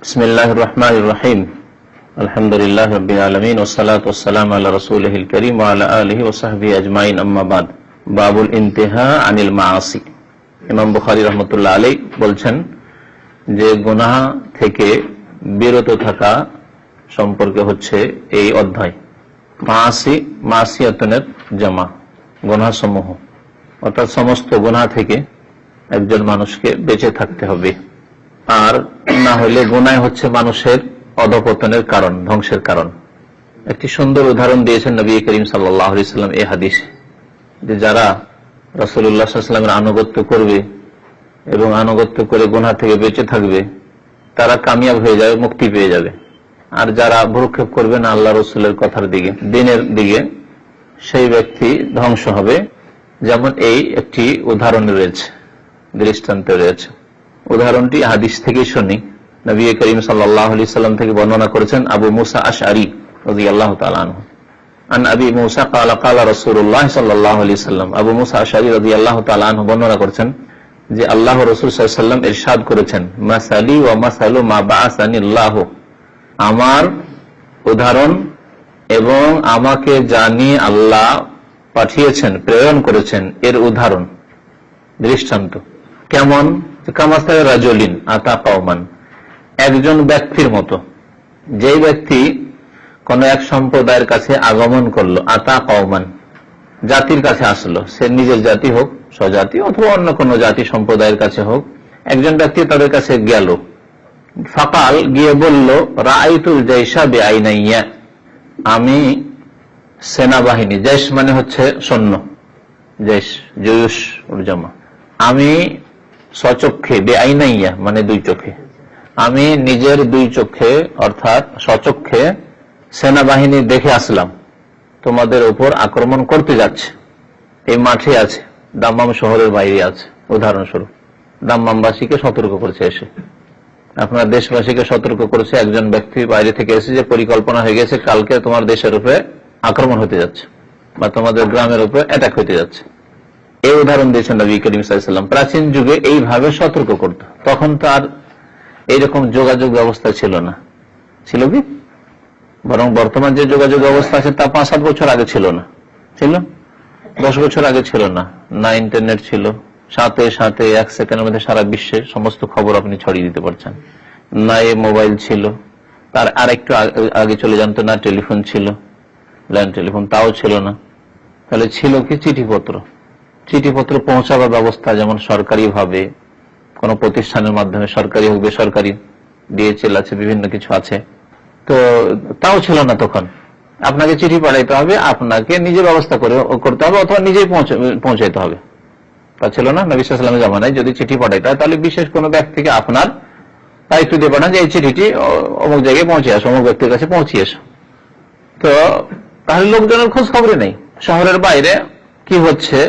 বিসমিল্লাহির রহমানির রহিম। আলহামদুলিল্লাহি রাব্বিল আলামিন ওয়াস সালাতু ওয়াস সালামু আলা রাসূলিহিল কারীম ওয়া আলা আলিহি ওয়া সাহবিহি আজমাইন, আম্মা বাদ। বাবুল ইনতিহা আনিল মাআসি। ইমাম বুখারী রাহমাতুল্লাহ আলাইহি বলছেন যে গুনাহ থেকে বিরত থাকা সম্পর্কে হচ্ছে এই অধ্যায়। মাআসি, মাসিয়াতুনের জামা, গুনাহ সমূহ, অর্থাৎ সমস্ত গুনাহ থেকে একজন মানুষকে বেঁচে থাকতে হবে। আর না হলে গুনাহ হচ্ছে মানুষের অধঃপতনের কারণ, ধ্বংসের কারণ। একটি সুন্দর উদাহরণ দিয়েছেন নবী করিম সাল্লাল্লাহু আলাইহি ওয়াসাল্লাম এই হাদিসে, যে যারা রাসূলুল্লাহ সাল্লাল্লাহু আলাইহি ওয়াসাল্লামের আনুগত্য করবে এবং আনুগত্য করে গুনাহ থেকে বেঁচে থাকবে তারা কামিয়াব হয়ে যাবে, মুক্তি পেয়ে যাবে। আর যারা ভ্রুক্ষেপ করবে না আল্লাহ রসুলের কথার দিকে, দ্বীনের দিকে, সেই ব্যক্তি ধ্বংস হবে। যেমন এই একটি উদাহরণ রয়েছে, দৃষ্টান্ত রয়েছে। উদাহরণটি হাদিস থেকে শুনি। নবী করিম সাল্লাল্লাহু আলাইহি ওয়াসাল্লাম থেকে বর্ণনা করেছেন আবু মুসা আশআরী রাদিয়াল্লাহু তাআলা আনহু। আন আবি মুসা قال قال رسول الله صلى الله عليه وسلم। আবু মুসা আশআরী রাদিয়াল্লাহু তাআলা আনহু বর্ণনা করেছেন যে আল্লাহ রাসূল সাল্লাল্লাহু আলাইহি ওয়াসাল্লাম ইরশাদ করেছেন, মাসালি ওয়া মাসালু মা বাআসানিল্লাহু, আমার উদাহরণ এবং আমাকে জানিয়ে আল্লাহ পাঠিয়েছেন, প্রেরণ করেছেন, এর উদাহরণ, দৃষ্টান্ত কেমন? কামাসাল রাজুলিন আতা কওমান, একজন ব্যক্তির মতো, যে ব্যক্তি কোন এক সম্প্রদায়ের কাছে আগমন করলো। আতা কওমান, জাতির কাছে আসলো, সে নিজের জাতি হোক, স্বজাতি অথবা অন্য কোন জাতি সম্প্রদায়ের কাছে হোক, একজন ব্যক্তি তাদের কাছে গেল। ফাকাল, গিয়ে বলল, রাআইতুল জাইশা বিআইনাইয়া, আমি সেনাবাহিনী, জৈশ মানে হচ্ছে সৈন্য, জৈশ জয়ুশ ওর জামা, আমি স্বচক্ষে, বেআইনাইয়া মানে দুই চোখে, আমি নিজের দুই চোখে অর্থাৎ স্বচক্ষে সেনাবাহিনী দেখে আসলাম, তোমাদের উপর আক্রমণ করতে যাচ্ছে, এই মাঠে আছে, দাম্মাম শহরের বাইরে আছে। উদাহরণস্বরূপ দাম্মামবাসীকে সতর্ক করেছে এসে, আপনার দেশবাসীকে সতর্ক করেছে একজন ব্যক্তি বাইরে থেকে এসে যে পরিকল্পনা হয়ে গেছে, কালকে তোমার দেশের উপরে আক্রমণ হতে যাচ্ছে বা তোমাদের গ্রামের উপরে অ্যাটাক হতে যাচ্ছে। এই উদাহরণ দিয়েছেন নবী করিম সাল্লাল্লাহু আলাইহি ওয়াসাল্লাম। প্রাচীন যুগে এইভাবে সতর্ক করত, তখন তো আর এইরকম যোগাযোগ ব্যবস্থা ছিল না। ছিল কি? বরং বর্তমান যে যোগাযোগ ব্যবস্থা আছে তা 5-7 বছর আগে ছিল না, ছিল 10 বছর আগে ছিল না। না ইন্টারনেট ছিল, সাথে সাথে 1 সেকেন্ডের মধ্যে সারা বিশ্বের সমস্ত খবর আপনি ছড়িয়ে দিতে পারছেন। না এ মোবাইল ছিল, তার আরেকটু আগে চলে যান তো না টেলিফোন ছিল, ল্যান্ড টেলিফোন, তাও ছিল না। তাহলে ছিল কি? চিঠিপত্র। চিঠিপত্র পৌঁছাবার ব্যবস্থা, যেমন সরকারি ভাবে কোন প্রতিষ্ঠানের মাধ্যমে, সরকারি হোক বেসরকারি, ডিএচএল আছে, বিভিন্ন কিছু আছে, তো তাও ছিল না তখন। আপনাকে চিঠি পাঠাইতে হবে, আপনাকে নিজে ব্যবস্থা করতে হবে অথবা নিজেই পৌঁছাইতে হবে, তা ছিল না। নবী সাল্লাল্লাহু আলাইহি ওয়াসাল্লামের জামানায় যদি চিঠি পাঠাইতে হয় তাহলে বিশেষ কোনো ব্যক্তিকে আপনার দায়িত্ব দিয়ে পাঠান যে এই চিঠিটি অমুক জায়গায় পৌঁছে আসো, অমুক ব্যক্তির কাছে পৌঁছে এসো। তো তাহলে লোকজনের খোঁজ খবরই নেই, শহরের বাইরে কি হচ্ছে,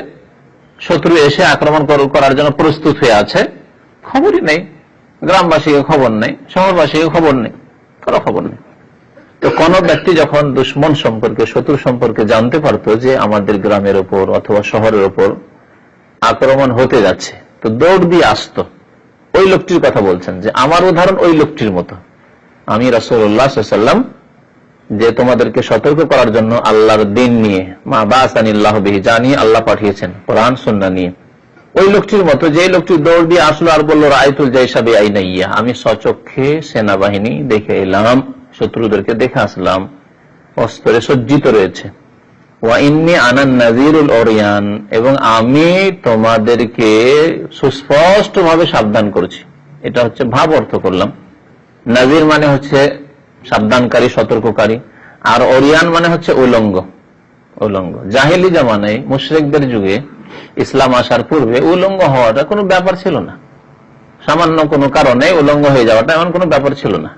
শত্রু এসে আক্রমণ করার জন্য প্রস্তুত হয়ে আছে, খবরই নেই। গ্রামবাসীকে খবর নেই, শহরবাসীকে খবর নেই, কারো খবর নেই। তো কোন ব্যক্তি যখন দুশ্মন সম্পর্কে, শত্রু সম্পর্কে জানতে পারতো যে আমাদের গ্রামের ওপর অথবা শহরের ওপর আক্রমণ হতে যাচ্ছে, তো দৌড় দিয়ে আসতো। ওই লোকটির কথা বলছেন যে আমার উদাহরণ ওই লোকটির মতো। আমি রাসূলুল্লাহ সাল্লাল্লাহু আলাইহি ওয়াসাল্লাম যে তোমাদেরকে সতর্ক করার জন্য আল্লাহর দ্বীন নিয়ে, মা বাআসানিল্লাহু বিহি, জানিয়ে আল্লাহ পাঠিয়েছেন, কোরআন সুন্নাহ নিয়ে, ওই লোকটির মতো, যে লোকটি দৌড় দিয়ে আসলো আর বললো, রাআইতুল জাইশা বিআইনাইয়া, আমি স্বচক্ষে সেনাবাহিনী দেখে এলাম, শত্রুদেরকে দেখে আসলাম, অস্ত্রে সজ্জিত রয়েছে। ওয়া ইন্নী আনান নাযীরুল উরয়ান, এবং আমি তোমাদেরকে সুস্পষ্ট ভাবে সাবধান করছি। এটা হচ্ছে ভাব অর্থ করলাম। নাযীর মানে হচ্ছে সাবধানকারী, সতর্ককারী, আর ওরিয়ান মানে হচ্ছে উলঙ্গ। উলঙ্গ জাহেলি জামানায়, মুশরিকদের যুগে, ইসলাম আসার পূর্বে উলঙ্গ হওয়াটা কোনো ব্যাপার ছিল না। সামান্য কোনো কারণে উলঙ্গ হয়ে যাওয়াটা এমন কোনো ব্যাপার ছিল না,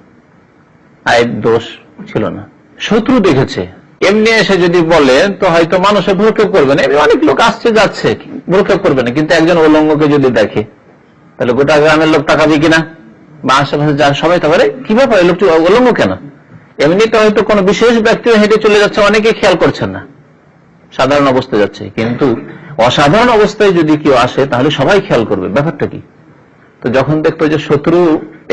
আইব দোষ ছিল না। শত্রু দেখেছে, এমনি এসে যদি বলে তো হয়তো মানুষের ভ্রুক্ষেপ করবে না, অনেক লোক আসছে যাচ্ছে, ভ্রুক্ষেপ করবে না। কিন্তু একজন উলঙ্গকে যদি দেখে তাহলে গোটা গ্রামের লোক তাকাবে কিনা, বা আশেপাশে যার সবাই তাকাবে, কি ব্যাপার এই লোকটি উলঙ্গ কেন? এমনিতে হয়তো কোনো বিশেষ ব্যক্তি হেঁটে চলে যাচ্ছে, অনেকে খেয়াল করছেন না, সাধারণ অবস্থায় যাচ্ছে। কিন্তু অসাধারণ অবস্থায় যদি কেউ আসে তাহলে সবাই খেয়াল করবে, ব্যাপারটা কি। তো যখন দেখতো যে শত্রু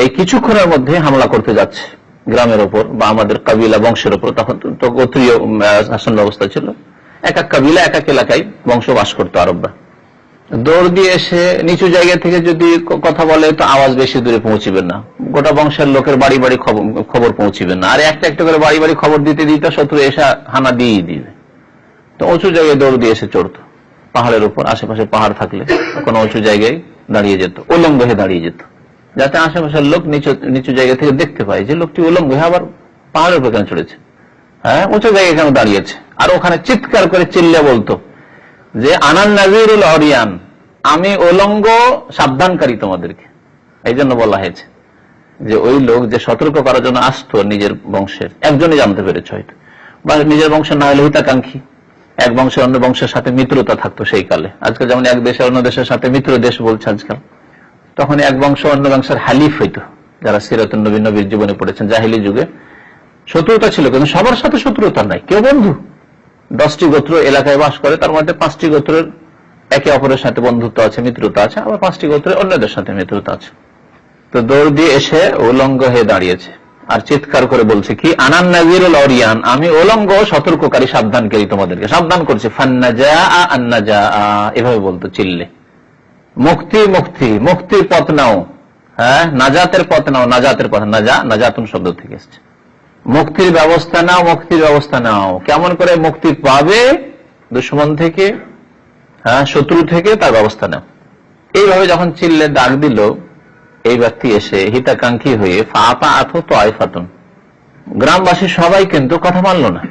এই কিছুক্ষণের মধ্যে হামলা করতে যাচ্ছে গ্রামের ওপর বা আমাদের কাবিলা বংশের ওপর। তখন তো গোত্রীয় শাসন ব্যবস্থা ছিল, এক এক কাবিলা এক এক এলাকায় বংশ বাস করতো আরবরা। দৌড় দিয়ে এসে নিচু জায়গা থেকে যদি কথা বলে তো আওয়াজ বেশি দূরে পৌঁছিবে না, গোটা বংশের লোকের বাড়ি বাড়ি খবর পৌঁছিবে না, আর একটা একটা করে বাড়ি বাড়ি খবর দিতে দিতে শত্রু এসে হানা দিয়ে দিবে। তো উঁচু জায়গায় দৌড় দিয়ে এসে চড়তো, পাহাড়ের উপর, আশেপাশে পাহাড় থাকলে কোনো উঁচু জায়গায় দাঁড়িয়ে যেত, উলঙ্গ হয়ে দাঁড়িয়ে যেত, যাতে আশেপাশের লোক নিচু জায়গা থেকে দেখতে পায় যে লোকটি উলঙ্গ হয়ে আবার পাহাড়ের উপর কেন চড়েছে, হ্যাঁ উঁচু জায়গায় কেন দাঁড়িয়েছে। আর ওখানে চিৎকার করে চিল্লে বলতো যে আনান নাযীরুল অরিয়ান, আমি উলঙ্গ সাবধানকারী তোমাদেরকে। এই জন্য বলা হয়েছে যে ওই লোক যে সতর্ক করার জন্য আসতো নিজের বংশের একজনই জানতে পেরেছে হয়তো, বা নিজের বংশের না হলে হিতাকাঙ্ক্ষী, এক বংশের অন্য বংশের সাথে মিত্রতা থাকতো সেই কালে। আজকাল যেমন এক দেশের অন্য দেশের সাথে মিত্র দেশ বলছে আজকাল, তখন এক বংশ অন্য বংশের হালিফ হইতো। যারা সিরাতুন নবী নবীর জীবনে পড়েছেন, জাহিলি যুগে শত্রুতা ছিল, কিন্তু সবার সাথে শত্রুতা নাই, কেউ বন্ধু। 10টি গোত্র এলাকায় বাস করে, তার মধ্যে 5টি গোত্রের একে অপরের সাথে বন্ধুত্ব আছে, মিত্রতা আছে, আবার 5টি গোত্রের অন্যদের সাথে মিত্রতা আছে। তো দৌড় দিয়ে এসে উলঙ্গ হয়ে দাঁড়িয়েছে আর চিৎকার করে বলছে কি, আনান নাযীরুল অরিয়ান, আমি উলঙ্গ সতর্ককারী সাবধানকারী, তোমাদেরকে সাবধান করছে। ফান্নাজা আন্নাজা, এভাবে বলতো চিল্লে, মুক্তি মুক্তি, মুক্তির পথ নাও, হ্যাঁ নাজাতের পথ নাও, নাজাতের পথ, নাজাতুন শব্দ থেকে এসছে, মুক্তির ব্যবস্থা নাও, মুক্তির ব্যবস্থা নাও। কেমন করে মুক্তি পাবে দুশমন থেকে, হ্যাঁ শত্রু থেকে, তার ব্যবস্থা নাও। এইভাবে যখন চিল্লে ডাক দিল, এই ব্যক্তি এসে হিতাকাঙ্ক্ষী হয়ে ফাতাআতুন, গ্রামবাসী সবাই কিন্তু কথা মানল না,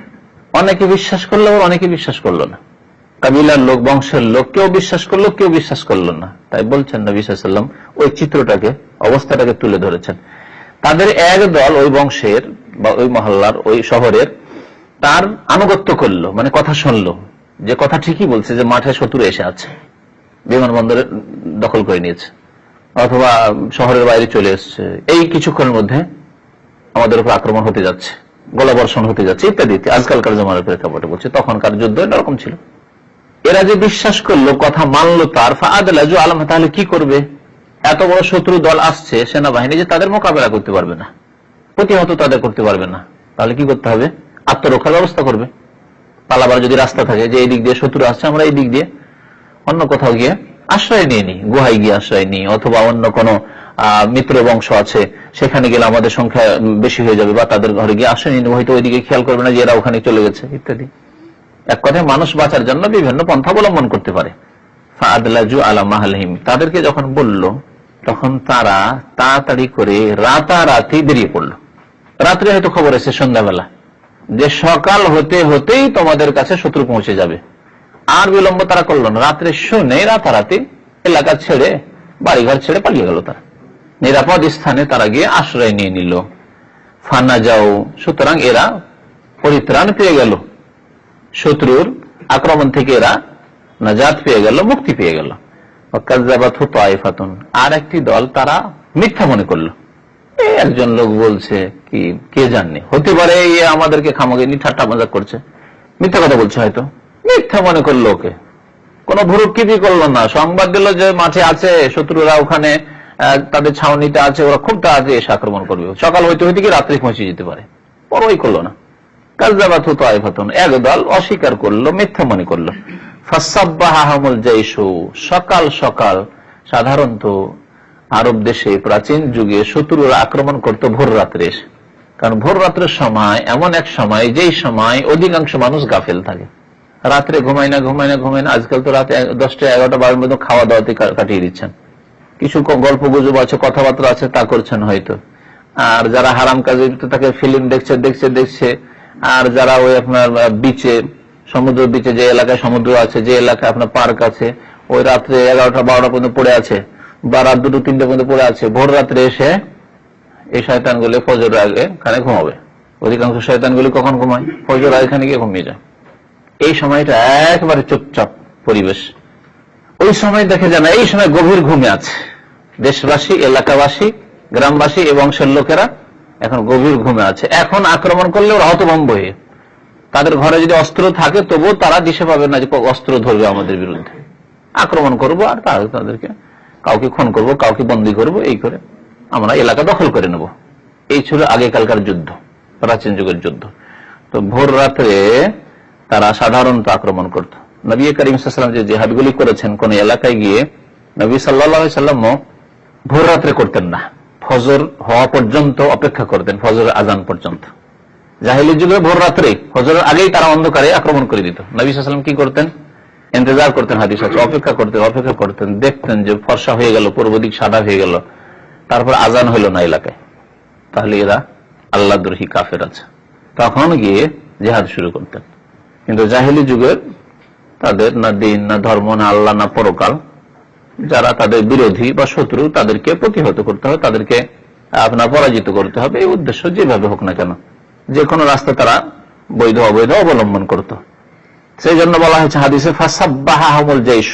অনেকে বিশ্বাস করলো, অনেকে বিশ্বাস করলো না। কাবিলার লোক, বংশের লোক, কেউ বিশ্বাস করলো, কেউ বিশ্বাস করলো না। তাই বলছেন নবী সাল্লাল্লাহু আলাইহি ওয়াসাল্লাম ওই চিত্রটাকে, অবস্থাটাকে তুলে ধরেছেন। তাদের এক দল ওই বংশের বা ওই মহল্লার, ওই শহরের, তার আনুগত্য করলো, মানে কথা শুনলো, যে কথা ঠিকই বলছে, যে মাঠে শত্রু এসে আছে, বিমানবন্দরে দখল করে নিয়েছে, অথবা শহরের বাইরে চলে এসছে, এই কিছুক্ষণের মধ্যে আমাদের উপর আক্রমণ হতে যাচ্ছে, গোলাবর্ষণ হতে যাচ্ছে ইত্যাদি। আজকালকার জমানার প্রেক্ষাপটে বলছে, তখনকার যুদ্ধ এরকম ছিল। এরা যে বিশ্বাস করলো, কথা মানলো, তার ফাআদলাজু আলাম, তাহলে কি করবে? এত বড় শত্রু দল আসছে, সেনাবাহিনী, যে তাদের মোকাবেলা করতে পারবে না, প্রতিহত তাদের করতে পারবে না, তাহলে কি করতে হবে? আত্মরক্ষার ব্যবস্থা করবে। পালাবার যদি রাস্তা থাকে, যে এই দিক দিয়ে শত্রু আসছে, আমরা এই দিক দিয়ে অন্য কোথাও গিয়ে আশ্রয় নিয়ে নি, গুহায় গিয়ে আশ্রয় নিই, অথবা অন্য কোনো মিত্র বংশ আছে, সেখানে গেলে আমাদের সংখ্যা বেশি হয়ে যাবে, বা তাদের ঘরে গিয়ে আশ্রয় নিয়ে, হয়তো ওইদিকে খেয়াল করবে না যে এরা ওখানে চলে গেছে ইত্যাদি। এক কথায় মানুষ বাঁচার জন্য বিভিন্ন পন্থা অবলম্বন করতে পারে। ফাআদলাজু আলা মাহলিহিম, তাদেরকে যখন বলল, তখন তারা তাড়াতাড়ি করে রাতারাতি বেরিয়ে পড়লো। রাত্রে হয়তো খবর এসে সন্ধ্যাবেলা যে সকাল হতে হতেই তোমাদের কাছে শত্রু পৌঁছে যাবে, আর বিলম্ব তারা করলো না। রাত্রে শুনে রাতারাতি এলাকা ছেড়ে, বাড়িঘর ছেড়ে পালিয়ে গেল। তারা নিরাপদ স্থানে তারা গিয়ে আশ্রয় নিয়ে নিল। ফানা যাও, সুতরাং এরা পরিত্রাণ পেয়ে গেল, শত্রুর আক্রমণ থেকে এরা নাজাত পেয়ে গেল, মুক্তি পেয়ে গেল। আর একটি দল তারা মিথ্যা মনে করলো, একজন লোক বলছে কি, কে জানে, হতে পারে আমাদেরকে খামাগিনি ঠাট্টা মজা করছে, মিথ্যা কথা বলছে, হয়তো মিথ্যা মনে করলো, ওকে কোন ভুরুক্ষেপই করলো না। সংবাদ দিল যে মাঠে আছে শত্রুরা, ওখানে তাদের ছাউনিতে আছে, ওরা খুব তাড়াতাড়ি এসে আক্রমণ করবে, সকাল হইতে হইতে কি রাত্রে পৌঁছে যেতে পারে, পরই করলো না। কাযযাবাতহু তায়েফাতুন, একদল অস্বীকার করলো, মিথ্যা মনে করলো। ফাসাব্বাহাহুমুল জাইশু, সকাল সকাল, সাধারণত আরব দেশে প্রাচীন যুগে শত্রুরা আক্রমণ করতো ভোর রাত্রে এসে, কারণ ভোর রাত্রের সময় এমন এক সময়, যেই সময় অধিকাংশ মানুষ গাফেল থাকে, রাত্রে ঘুমায় না। আজকাল তো রাতে 10টা 11টা 12টার মধ্যে খাওয়া দাওয়াতে কাটিয়ে দিচ্ছেন, কিছু গল্প গুজব আছে, কথাবার্তা আছে, তা করছেন হয়তো। আর যারা হারাম কাজে তাকে ফিল্ম দেখছে, আর যারা ওই আপনার বিচে, সমুদ্র বিচে, যে এলাকায় সমুদ্র আছে, যে এলাকায় আপনার পার্ক আছে, ওই রাত্রে 11টা 12টা পর্যন্ত পড়ে আছে, বা রাত 2টো 3টে পর্যন্ত পড়ে আছে, ভোর রাত্রে এসে এই শয়তানগুলো ফজরের আগে খানে ঘুমাবে। অধিকাংশ শয়তানগুলি কখন ঘুমায়? ফজরের আগে খানে গিয়ে ঘুমিয়ে যায়। এই সময়টা একবারে চুপচাপ পরিবেশ, ওই সময় দেখে যায় না, এই সময় গভীর ঘুমে আছে দেশবাসী, এলাকাবাসী, গ্রামবাসী এবং বংশের লোকেরা এখন গভীর ঘুমে আছে। এখন আক্রমণ করলে ওরা হতভম্ব হয়ে, তাদের ঘরে যদি অস্ত্র থাকে তবুও তারা দিশে পাবে না যে অস্ত্র ধরবে আমাদের বিরুদ্ধে, আক্রমণ করবো, আর তাদেরকে কাউকে খুন করবো, কাউকে বন্দী করবো, এই করে আমরা এলাকা দখল করে নেব। এই ছিল আগেকালকার যুদ্ধ, প্রাচীন যুগের যুদ্ধ। তো ভোর রাত্রে তারা সাধারণত আক্রমণ করত। নবী করিম সাল্লাল্লাহু আলাইহি ওয়াসাল্লাম যে জিহাদগুলি করেছেন, কোন এলাকায় গিয়ে নবী সাল্লাল্লাহু আলাইহি ওয়াসাল্লামও ভোর রাত্রে করতেন না, ফজর হওয়া পর্যন্ত অপেক্ষা করতেন, ফজর আজান পর্যন্ত। জাহেলি যুগে ভোর রাত্রে ফজরের আগেই তারা অন্ধকারে আক্রমণ করে দিত। নবী সাল্লাল্লাহু আলাইহি ওয়াসাল্লাম কি করতেন? ইন্তজার করতেন, হাদিস আছে, অপেক্ষা করতেন, দেখতেন যে ফর্সা হয়ে গেল, পূর্ব দিক সাদা হয়ে গেল, তারপর আজান হইল না এলাকায়, তাহলে এরা আল্লাহদ্রোহী কাফের আছে, তখন গিয়ে জিহাদ শুরু করতেন। কিন্তু জাহেলি যুগের তাদের না দিন, না ধর্ম, না আল্লাহ, না পরকাল, যারা তাদের বিরোধী বা শত্রু, তাদেরকে প্রতিহত করতে হবে, তাদেরকে আপনার পরাজিত করতে হবে, এই উদ্দেশ্য যেভাবে হোক না কেন, যে কোনো রাস্তা তারা বৈধ অবৈধ অবলম্বন করত। সেই জন্য বলা হয়েছে হাদিসে ফাসাব্বাহাহুমুল জাইশ,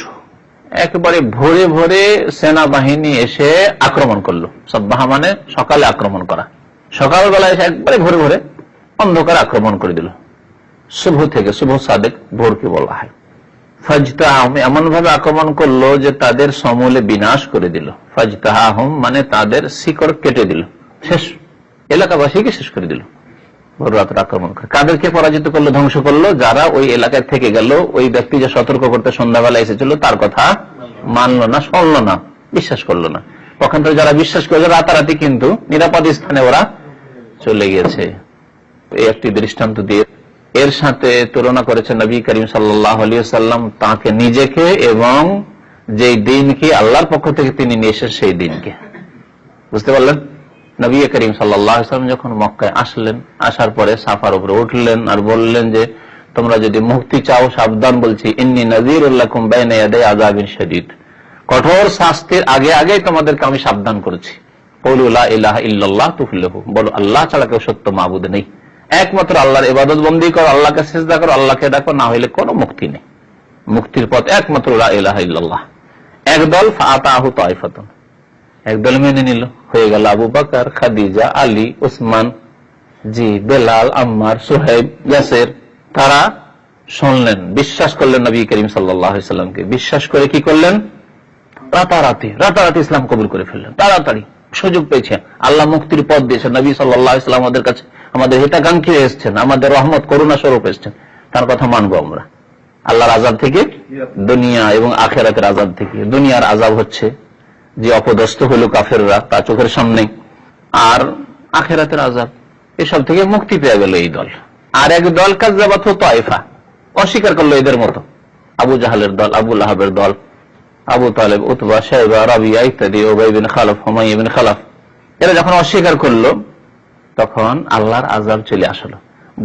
একেবারে ভোরে ভোরে সেনাবাহিনী এসে আক্রমণ করলো। সাব্বাহা মানে সকালে আক্রমণ করা, সকালবেলা এসে একবারে ভোরে ভোরে অন্ধকার আক্রমণ করে দিল। শুভ থেকে, শুভ সাদেক ভোরকে বলা হয়। ফাজতাহাহুম, এমন ভাবে আক্রমণ করলো যে তাদের সমূলে বিনাশ করে দিল। ফাজতাহাহুম মানে তাদের শিকড় কেটে দিল, শেষ, এলাকাবাসীকে শেষ করে দিল। ভোর রাত্রে আক্রমণ করে কাদেরকে পরাজিত করলো, ধ্বংস করলো? যারা ওই এলাকায় থেকে গেল, ওই ব্যক্তি যে সতর্ক করতে সন্ধ্যাবেলা এসেছিল তার কথা মানলো না, শুনলো না, বিশ্বাস করলো না। পক্ষান্তরে যারা বিশ্বাস করেছে রাতারাতি কিন্তু নিরাপদ স্থানে ওরা চলে গিয়েছে। এই একটি দৃষ্টান্ত দিয়ে এর সাথে তুলনা করেছেন নবী করিম সাল্লাল্লাহু আলাইহি ওয়াসাল্লাম তাকে নিজেকে এবং যেই দিনকে আল্লাহর পক্ষ থেকে তিনি নিয়ে এসেছেন সেই দিনকে। বুঝতে পারলেন? নবী করিম সাল্লাল্লাহু আলাইহি ওয়াসাল্লাম যখন মক্কায় আসলেন, আসার পরে সাফার উপরে উঠলেন আর বললেন যে তোমরা যদি মুক্তি চাও, সাবধান বলছি, ইন্নী নাযীরুল লাকুম বাইনা ইয়াদাই আযাবিন শাদীদ, কঠোর শাস্তির আগে আগে তোমাদেরকে আমি সাবধান করেছি। কুলু লা ইলাহা ইল্লাল্লাহ তুফলিহু, বলো আল্লাহ ছাড়া কেউ সত্য মাবুদ নেই, একমাত্র আল্লাহর ইবাদত বন্দি করো, আল্লাহকে সিজদা করো, আল্লাহকে ডাকো, না হইলে কোনো মুক্তি নেই। মুক্তির পথ একমাত্র লা ইলাহা ইল্লাল্লাহ। একদল ফাআতাহু তাইফাতুন, একদল মেনে নিল, হয়ে গেল আবু বকর, খাদিজা, আলী, উসমান, বেলাল, আম্মার, সুহাইব, ইয়াসির। তারা শুনলেন, বিশ্বাস করলেন নবী করিম সাল্লাল্লাহু আলাইহি ওয়াসাল্লামকে। বিশ্বাস করে কি করলেন? রাতারাতি ইসলাম কবুল করে ফেললেন, তাড়াতাড়ি সুযোগ পেয়েছে। আল্লাহ মুক্তির পথ দিয়েছেন, নবী সাল্লাল্লাহু আলাইহি ওয়াসাল্লাম আমাদের কাছে আমাদের হিতাকাঙ্ক্ষী এসেছেন, আমাদের রহমত করুণা স্বরূপ এসেছেন, তার কথা মানবো আমরা। আল্লাহর আযাব থেকে, দুনিয়া এবং আখিরাতের আযাব থেকে। দুনিয়ার আযাব হচ্ছে যে অপদস্থ হলো কাফেররা তা চোখের সামনে, আর আখিরাতের আযাব, এসব থেকে মুক্তি পেয়ে গেল এই দল। আর এক দল কাযযাবাত তায়েফা, অস্বীকার করলো এদের মতো, আবু জাহালের দল, আবু লাহাবের দল, আবু তালেব, উতবা, শাইবা, রাবিয়া ইত্যাদি, উবাই বিন খালাফ, হুমাইয়া বিন খালাফ, এরা যখন অস্বীকার করলো তখন আল্লাহর আযাব চলে আসলো।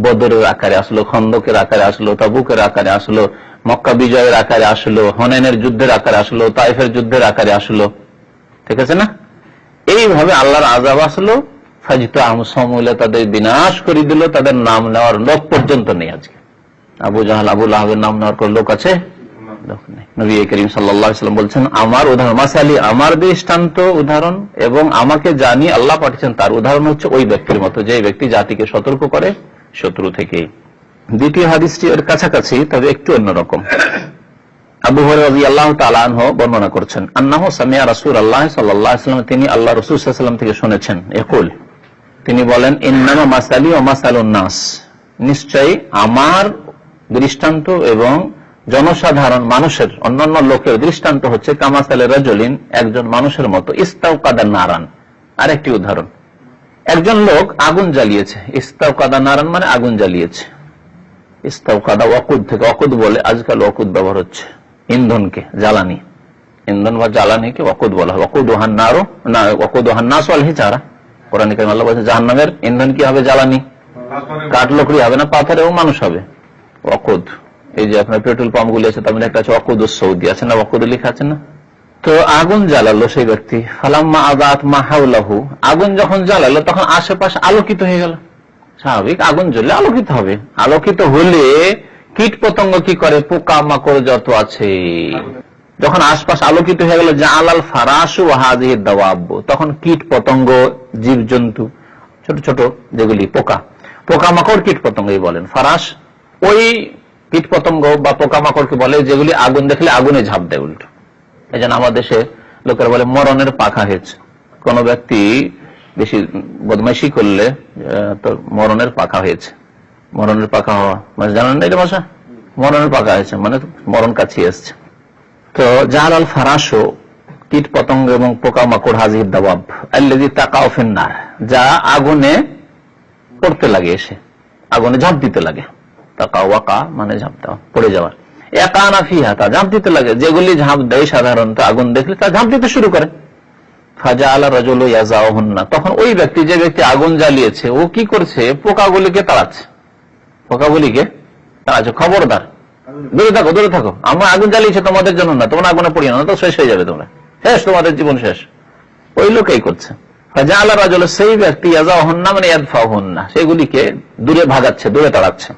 বদরের আকারে আসলো, খন্দকের আকারে আসলো, তাবুকের আকারে আসলো, মক্কা বিজয়ের আকারে আসলো, হুনাইনের যুদ্ধের আকারে আসলো, তাইফের যুদ্ধের আকারে আসলো। ঠিক আছে না? এইভাবে আল্লাহর আযাব আসলো, ফাজতাহুম সমূলে তাদের বিনাশ করে দিল। তাদের নাম নেওয়ার লোক পর্যন্ত নেই আজকে। আবু জাহাল, আবু লাহাবের নাম নেওয়ার কোন লোক আছে? নবী করিম সাল্লাল্লাহু আলাইহি ওয়াসাল্লাম বলছেন আমার উদাহরণ, মাসালি, আমার দৃষ্টান্ত, উদাহরণ, এবং আমাকে জানি আল্লাহ পাঠিয়েছেন তার উদাহরণ হচ্ছে ওই ব্যক্তির মতো, যে ব্যক্তি জাতিকে সতর্ক করে শত্রু থেকে। দ্বিতীয় হাদিসটি এর কাছাকাছি, তবে একটু অন্যরকম। আবু হুরায়রা রাদিয়াল্লাহু তাআলা আনহু বর্ণনা করছেন, আন্নাহু সামিআ রাসূলুল্লাহ সাল্লাল্লাহু আলাইহি ওয়াসাল্লাম, তিনি আল্লাহ রাসূল সাল্লাল্লাহু আলাইহি ওয়াসাল্লাম থেকে শুনেছেন, ইয়াকুল, তিনি বলেন, ইন্নামা মাসালি ওয়া মাসালুন নাস, নিশ্চয়ই আমার দৃষ্টান্ত এবং জনসাধারণ মানুষের, অন্যান্য লোকের দৃষ্টান্ত হচ্ছে কামাসালে রাজুলিন, একজন মানুষের মতো, ইস্তাওকাদা নারান। আরেকটি উদাহরণ, একজন লোক আগুন জ্বালিয়েছে। ইস্তাওকাদা নারান মানে আগুন জ্বালিয়েছে। ইস্তাওকাদা ওয়াকুদ থেকে, ওয়াকুদ বলে, আজকাল ওয়াকুদ ব্যবহার হচ্ছে ইন্ধনকে, জ্বালানি, ইন্ধন বা জ্বালানিকে ওয়াকুদ বলা হয়। ওয়াকুদুহান নারু, না ওয়াকুদুহান নাস ওয়াল হিজারা। কোরআনে কারীমে আল্লাহ বলেছে জাহান্নামের ইন্ধন কি হবে? জ্বালানি, কাঠ লকড়ি হবে না, পাথর এবং মানুষ হবে। ওয়াকুদ, এই যে আপনার পেট্রোল পাম্প গুলি আছে, তার মধ্যে একটা আছে ওয়াকুদ সৌদি, আছে না, ওয়াকুদ লেখা আছে না? তো আগুন জ্বালালো সেই ব্যক্তি, ফালাম্মা আযাত মা হাওলাহু, আগুন যখন জ্বালালো তখন আশেপাশে আলোকিত হয়ে গেল। স্বাভাবিক, আগুন জ্বললে আলোকিত হবে। আলোকিত হলে কীট পতঙ্গ কি করে? পোকা মাকড় যত আছে, যখন আশপাশ আলোকিত হয়ে গেল, জাআলাল ফারাশু ওয়া হাযিহিদ দাওয়াব, তখন কীট পতঙ্গ, জীবজন্তু, ছোট ছোট যেগুলি পোকা, পোকামাকড় কীট পতঙ্গই বলেন। ফারাশ ওই কীট পতঙ্গ বা পোকামাকড়কে বলে যেগুলি আগুন দেখলে আগুনে ঝাঁপ দেয় উল্টো। এই জন্য আমাদের দেশে লোকেরা বলে মরণের পাখা হয়েছে, কোন ব্যক্তি বেশি বদমাইশি করলে তোর মরণের পাকা হয়েছে। মরণের পাকা হওয়া মানে জানেন না এটা ভাষা? মরণের পাকা হয়েছে মানে মরণ কাছিয়ে এসছে। তো জাল আল ফারাসো, কীট পতঙ্গ এবং পোকামাকড়, হাজির দাবাব আল্লাযী তাকাউ ফিন-নার, যা আগুনে পড়তে লাগে, এসে আগুনে ঝাঁপ দিতে লাগে। তাকাউ ওয়াকা মানে ঝাঁপ দেওয়া, পড়ে যাওয়া। ইয়াকানা ফিহা, তা ঝাঁপ দিতে লাগে। যেগুলি ঝাঁপ দেয় সাধারণত আগুন দেখলে তা ঝাঁপ দিতে শুরু করে। ফাজাআলা রাজুলু ইয়াজাউহুন্না, তখন ওই ব্যক্তি, যে ব্যক্তি আগুন জ্বালিয়েছে, ও কি করছে? পোকাগুলিকে তাড়াচ্ছে। পোকাগুলিকে তাড়াচ্ছে, খবরদার দূরে থাকো, দূরে থাকো, আমরা আগুন জ্বালিয়েছি তোমাদের জন্য না, তোমরা আগুনে পড়িও না, তো শেষ হয়ে যাবে, তোমরা শেষ, তোমাদের জীবন শেষ। ওই লোকেই করছে। ফাজাআলা রাজুলু, সেই ব্যক্তি, ইয়াজাউহুন্না মানে ইয়াদফাউহুন্না, সেগুলিকে দূরে ভাগাচ্ছে, দূরে তাড়াচ্ছে।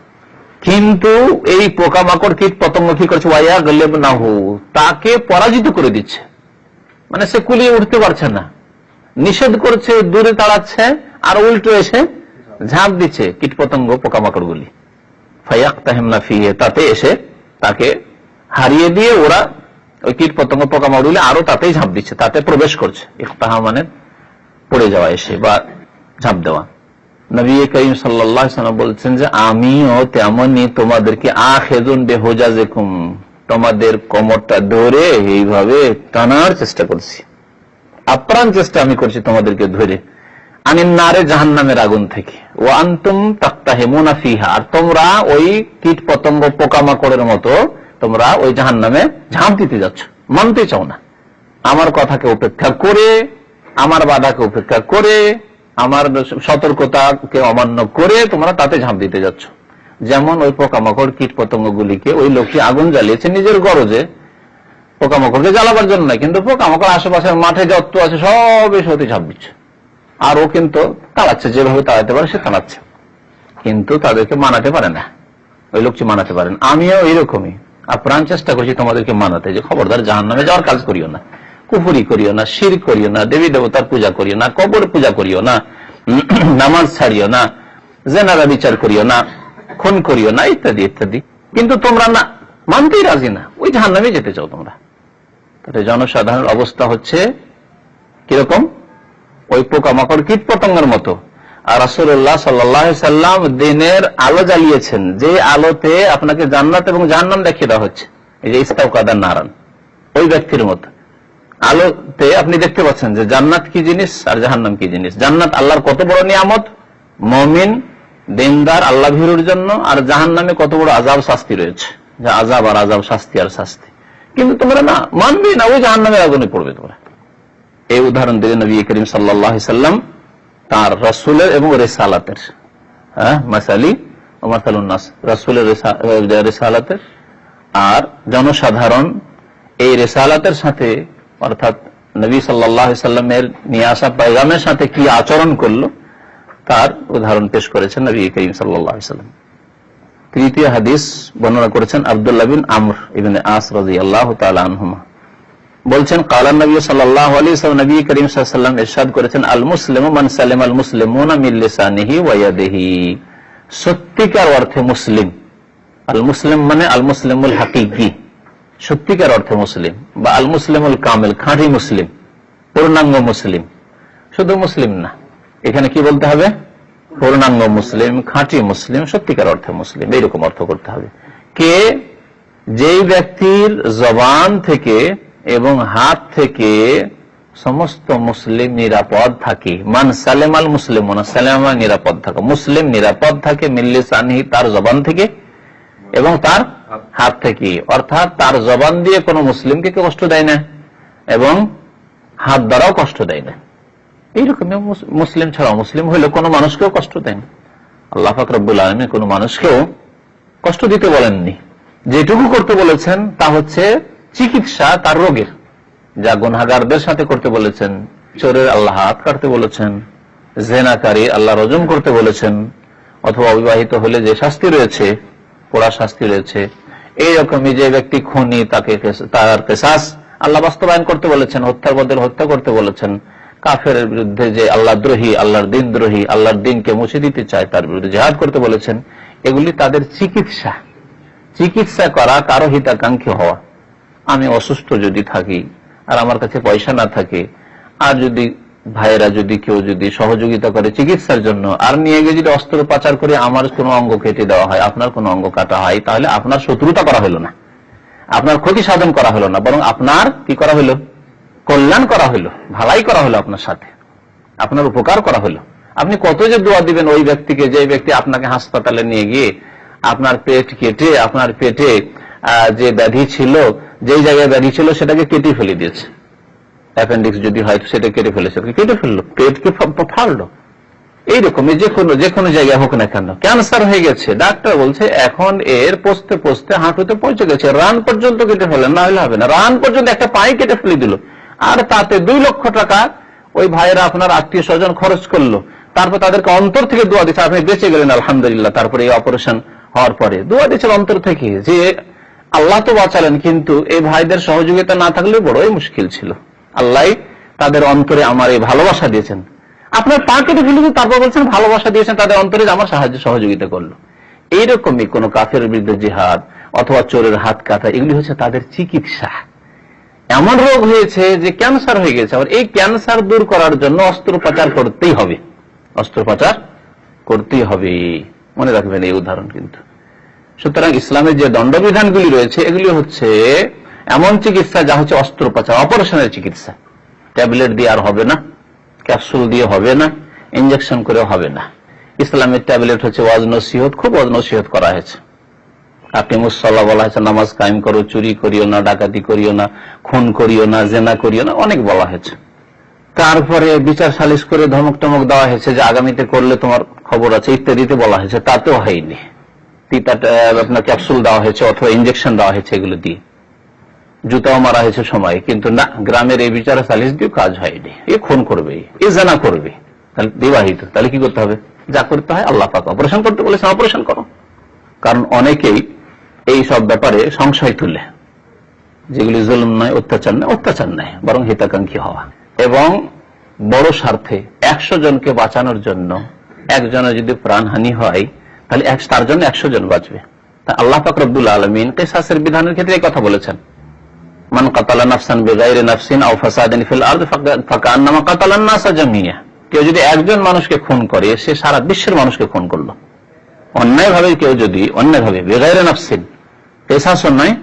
কিন্তু এই পোকামাকড় কীট পতঙ্গ কি করছে? ওয়ায়াগলিবনাহু, তাকে পরাজিত করে দিচ্ছে, মানে সে কুলিয়ে উঠতে পারছে না। নিষেধ করছে, দূরে তাড়াচ্ছে, আর উল্টো এসে ঝাঁপ দিচ্ছে কীট পতঙ্গ পোকামাকড় গুলি। ফায়াক্তাহিমনা ফিহি, তাতে এসে তাকে হারিয়ে দিয়ে ওরা ওই কীট পতঙ্গ পোকামাকড় গুলি আরো তাতেই ঝাঁপ দিচ্ছে, তাতে প্রবেশ করছে। ইকতাহা মানে পড়ে যাওয়া, এসে বা ঝাঁপ দেওয়া। নবী করিম সাল্লাল্লাহু আলাইহি ওয়াসাল্লাম বলছেন যে আমিও তেমনি তোমাদেরকে আখিযুন বিহুজাজিকুম, তোমাদের কোমরটা ধরে এইভাবে টানার চেষ্টা করছি, আপ্রাণ চেষ্টা আমি করছি তোমাদেরকে ধরে। আনিন নারে, জাহান্নামের আগুন থেকে। ওয়া আনতুম তাকতাহিমুনা ফিহা, আর তোমরা ওই কীট পতঙ্গ পোকামাকড়ের মতো তোমরা ওই জাহান্নামে ঝাঁপ দিতে যাচ্ছ, মানতে চাও না। আমার কথাকে উপেক্ষা করে, আমার বাধাকে উপেক্ষা করে, আমার সতর্কতাকে অমান্য করে তোমরা তাতে ঝাঁপ দিতে যাচ্ছ। যেমন ওই পোকামাকড় কীট পতঙ্গ গুলিকে ওই লোকটি আগুন জ্বালিয়েছে নিজের গরজে, পোকামাকড়কে জ্বালাবার জন্য নয়, কিন্তু পোকামাকড় আশেপাশের মাঠে যত আছে সব এসে হতে ঝাঁপ দিচ্ছে, আর ও কিন্তু তাড়াচ্ছে, যেভাবে তাড়াতে পারে সে তাড়াচ্ছে, কিন্তু তাদেরকে মানাতে পারে না। ওই লোকটি মানাতে পারেন। আমিও এইরকমই আপ্রাণ চেষ্টা করছি তোমাদেরকে মানাতে, যে খবরদার জাহান্নামে যাওয়ার কাজ করিও না, কুফরি করিও না, শিরক করিও না, দেবী দেবতার পূজা করিও না, কবর পূজা করিও না, নামাজ ছাড়িও না, জেনারা বিচার করিও না, খুন করিও না, ইত্যাদি ইত্যাদি। কিন্তু তোমরা না, মানতেই রাজি না, ওই জাহান্নামে যেতে চাও তোমরা। তাহলে জনসাধারণ অবস্থা হচ্ছে কিরকম? ওই পোকামাকড় কীট পতঙ্গের মতো। আর রাসূলুল্লাহ সাল্লাল্লাহু আলাইহি সাল্লাম দিনের আলো জ্বালিয়েছেন, যে আলোতে আপনাকে জান্নাত এবং জাহান্নাম দেখিয়ে দেওয়া হচ্ছে। এই যে ইস্তাওকাদান নারান, ওই ব্যক্তির মতো আলোতে আপনি দেখতে পাচ্ছেন যে জান্নাত কি জিনিস আর জাহান্নাম কি জিনিস। জান্নাত আল্লাহর কত বড় নিয়ামত মুমিন দিনদার আল্লাহ ভীরুর জন্য, আর জাহান্নামে কত বড় আযাব শাস্তি রয়েছে, যে আযাব আর আযাব, শাস্তি আর শাস্তি। কিন্তু তোমরা না, মানবে না, ওই জাহান্নামের আগুনে পড়বে তোমরা। এই উদাহরণ দিলেন নবী করিম সাল্লাল্লাহু আলাইহি সাল্লাম তার রাসূলের এবং রিসালাতের, মাসালি ও মাসালুন নাস, রাসূলের রিসালাতের আর জনসাধারণ এই রিসালাতের সাথে, অর্থাৎ নবী সাল্লাল্লাহু আলাইহি সাল্লামের নিয়ে আসা পয়গামের সাথে কি আচরণ করলো তার উদাহরণ পেশ করেছেন নবী করিম সাল্লাল্লাহু আলাইহি সাল্লাম। তৃতীয় হাদিস বর্ণনা করেছেন আব্দুল্লাহ বিন আমর ইবনে আস রাদিয়াল্লাহু তাআলা আনহুমা, বলছেন কালা নবী সাল্লাল্লাহু আলাইহি ওয়াসাল্লাম, নবী করিম সাল্লাল্লাহু আলাইহি ওয়াসাল্লাম ইরশাদ করেছেন আল মুসলিমু মান সালিমা আল মুসলিমুনা মিন লিসানিহি ওয়া ইয়াদিহি। সত্যিকার অর্থে মুসলিম, আল মুসলিম মানে আল মুসলিমুল হাকিকি, সত্যিকার অর্থে মুসলিম, বা আল মুসলিমুল কামিল, খাঁটি মুসলিম, পূর্ণাঙ্গ মুসলিম। শুধু মুসলিম না, এখানে কি বলতে হবে? পূর্ণাঙ্গ মুসলিম, খাঁটি মুসলিম, সত্যিকার অর্থে মুসলিম, এইরকম অর্থ করতে হবে। কে? যেই ব্যক্তির জবান থেকে এবং হাত থেকে সমস্ত মুসলিম নিরাপদ থাকে। মান সালেমাল মুসলিম, সালেমা নিরাপদ থাকে, মুসলিম নিরাপদ থাকে, মিল্লিসানহি তার জবান থেকে এবং তার হাত থেকে, অর্থাৎ তার জবান দিয়ে কোনো মুসলিমকে কষ্ট দেয় না এবং হাত দ্বারাও কষ্ট দেয় না। এইরকম মুসলিম ছাড়াও মুসলিম হইলে কোনো মানুষকেও কষ্ট দেয় না। আল্লাহ পাক রব্বুল আলামিন কোনো মানুষকেও কষ্ট দিতে বলেননি। যেটুকু করতে বলেছেন তা হচ্ছে চিকিৎসা তার রোগের, যা গুনাহগারদের সাথে করতে বলেছেন, চোরের আল্লাহ হাত কাটতে বলেছেন, জেনাকারী আল্লাহ রজম করতে বলেছেন, অথবা অবিবাহিত হলে যে শাস্তি রয়েছে, পোড়া শাস্তি রয়েছে, এইরকমই যে ব্যক্তি খুনি তাকে তার কিসাস আল্লাহ বাস্তবায়ন করতে বলেছেন, হত্যার বদলে হত্যা করতে বলেছেন, কাফেরের বিরুদ্ধে যে আল্লাহ দ্রোহী, আল্লাহর দিন দ্রোহী, আল্লাহর দিনকে মুছে দিতে চায় তার বিরুদ্ধে জিহাদ করতে বলেছেন। এগুলি তাদের চিকিৎসা। চিকিৎসা করা কারো হিতাকাঙ্ক্ষী হওয়া। আমি অসুস্থ যদি থাকি আর আমার কাছে পয়সা না থাকে, আর যদি ভাইয়েরা যদি কেউ যদি সহযোগিতা করে চিকিৎসার জন্য, আর নিয়ে গিয়ে যদি অস্ত্রোপচার করে আমার কোনো অঙ্গ কেটে দেওয়া হয়, আপনার কোনো অঙ্গ কাটা হয়, তাহলে আপনার শত্রুতা করা হলো না, আপনার ক্ষতি সাধন করা হলো না, বরং আপনার কি করা হলো? কল্যাণ করা হলো, ভালাই করা হলো, আপনার সাথে আপনার উপকার করা হলো। আপনি কত যে দোয়া দিবেন ওই ব্যক্তিকে, যে ব্যক্তি আপনাকে হাসপাতালে নিয়ে গিয়ে আপনার পেট কেটে, আপনার পেটে যে ব্যাধি ছিল, যেই জায়গায় ব্যাধি ছিল সেটাকে কেটে ফেলে দিয়েছে। অ্যাপেন্ডিক্স যদি হয় সেটা কেটে ফেলেছে, কেটে ফেললো, পেটকে ফাড়লো। এইরকমই যে কোনো জায়গায় হোক না কেন, ক্যান্সার হয়ে গেছে, ডাক্তার বলছে এখন এর পচতে পচতে হাঁটুতে পৌঁছে গেছে, রান পর্যন্ত কেটে ফেলেন, না হলে হবে না। রান পর্যন্ত একটা পায়ে কেটে ফেলে দিল, আর তাতে 2 লক্ষ টাকা ওই ভাইয়েরা আপনার আত্মীয় স্বজন খরচ করলো। তারপর তাদেরকে অন্তর থেকে দোয়া দিচ্ছে, আপনি বেঁচে গেলেন আলহামদুলিল্লাহ। তারপরে এই অপারেশন হওয়ার পরে দোয়া দিচ্ছেন অন্তর থেকে যে আল্লাহ তো বাঁচালেন, কিন্তু এই ভাইদের সহযোগিতা না থাকলে বড়ই মুশকিল ছিল। আল্লাহ তাদের অন্তরে আমার এই ভালোবাসা দিয়েছেন। আপনার পা কেটে ফেলেছে, তারপর বলছেন ভালোবাসা দিয়েছেন, তাদের অন্তরে আমার সাহায্য সহযোগিতা করলো। এইরকমই কোন কাফের বিরুদ্ধে জিহাদ অথবা চোরের হাত কাটা, এগুলি হচ্ছে তাদের চিকিৎসা। এমন রোগ হয়েছে যে ক্যান্সার হয়ে গেছে, আবার এই ক্যান্সার দূর করার জন্য অস্ত্রোপচার করতেই হবে, অস্ত্রোপচার করতেই হবে। মনে রাখবেন এই উদাহরণ কিন্তু। সুতরাং ইসলামের যে দণ্ডবিধানগুলি রয়েছে এগুলি হচ্ছে এমন চিকিৎসা যা হচ্ছে অস্ত্রোপচার, অপারেশনের চিকিৎসা। ট্যাবলেট দিয়ে আর হবে না, ক্যাপসুল দিয়ে হবে না, ইঞ্জেকশন করে হবে না। ইসলামের ট্যাবলেট হচ্ছে ওয়াজ নসিহত, খুব ওয়াজ নসিহত করা হয়েছে। আপনি মুসল্লা বলা হয়েছে, নামাজ কায়েম করো, চুরি করিও না, ডাকাতি করিও না, খুন করিও না, জেনা করিও না, অনেক বলা হয়েছে। তারপরে বিচার সালিশ করে ধমক টমক দেওয়া হয়েছে যে আগামীতে করলে তোমার খবর আছে ইত্যাদিতে বলা হয়েছে, তাতেও হয়নি। আপনার ক্যাপসুল দেওয়া হয়েছে অথবা ইঞ্জেকশন দেওয়া হয়েছে, এগুলো দিয়ে জুতাও মারা হয়েছে সময়, কিন্তু না, গ্রামের এই বিচার সালিশ দিয়ে কাজ হয়নি। এ খুন করবে, এ জানা করবে, তাহলে বিবাহিত, তাহলে কি করতে হবে? যা করতে হয় আল্লাহ পাক অপারেশন করতে বলেছেন, অপারেশন করো। কারণ অনেকেই এই সব ব্যাপারে সংশয় তুলে, যেগুলি জুলুম নয়, অত্যাচার নয়, অত্যাচার নয়, বরং হিতাকাঙ্ক্ষী হওয়া। এবং বড় স্বার্থে 100 জনকে বাঁচানোর জন্য একজনের যদি প্রাণহানি হয়, তাহলে তার জন্য 100 জন বাঁচবে। আল্লাহ পাক রব্বুল আলামিন কিসাসের বিধানের ক্ষেত্রে এই কথা বলেছেন, মান কাতালা নাফসান বিগাইরি নাফসিন আও ফাসাদিন ফিল আরদ ফাকান্নামা কাতালান নাসা জামিয়া। কেউ যদি একজন মানুষকে খুন করে, সে সারা বিশ্বের মানুষকে খুন করলো। অন্যায়ভাবে কেউ যদি অন্যায়ভাবে বিগাইরি নাফসিন, কিসাস নয়,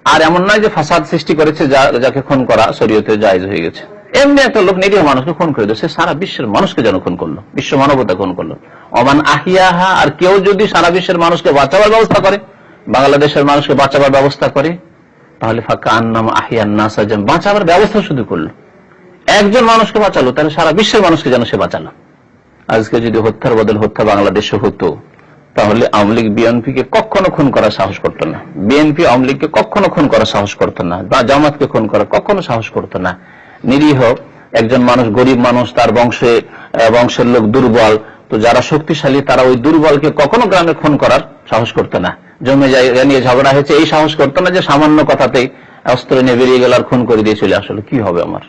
আর এমন নয় যে ফাসাদ সৃষ্টি করেছে, যাকে খুন করা শরীয়তে জায়েজ হয়ে গেছে। এমনি একটা লোক নিরীহ মানুষকে খুন করে দিল, সে সারা বিশ্বের মানুষকে যেন খুন করলো, বিশ্ব মানবতা খুন করলো। অমান আহিয়াহা, আর কেউ যদি সারা বিশ্বের মানুষকে বাঁচাবার ব্যবস্থা করে, বাংলাদেশের মানুষকে বাঁচাবার ব্যবস্থা করে, তাহলে ফাঁকা আন্নাম আহিয়ান নাসা, বাঁচাবার ব্যবস্থা শুধু করলো। একজন মানুষকে বাঁচালো, তাহলে সারা বিশ্বের মানুষকে যেন সে বাঁচালো। আজকে যদি হত্যার বদল হত্যা বাংলাদেশে হতো, তাহলে আওয়ামী লীগ বিএনপিকে কখনো খুন করার সাহস করতো না, বিএনপি আওয়ামী লীগকে কখনো খুন করার সাহস করতো না, বা জামাতকে খুন করার কখনো সাহস করতো না। নিরীহ একজন মানুষ, গরিব মানুষ, তার বংশের লোক দুর্বল, তো যারা শক্তিশালী তারা ওই দুর্বলকে কখনো গ্রামে খুন করার সাহস করতো না। জমে জায়গা নিয়ে ঝগড়া হয়েছে, এই সাহস করতো না যে সামান্য কথাতেই অস্ত্র নিয়ে বেরিয়ে গেল আর খুন করে দিয়ে চলে আসলে কি হবে, আমার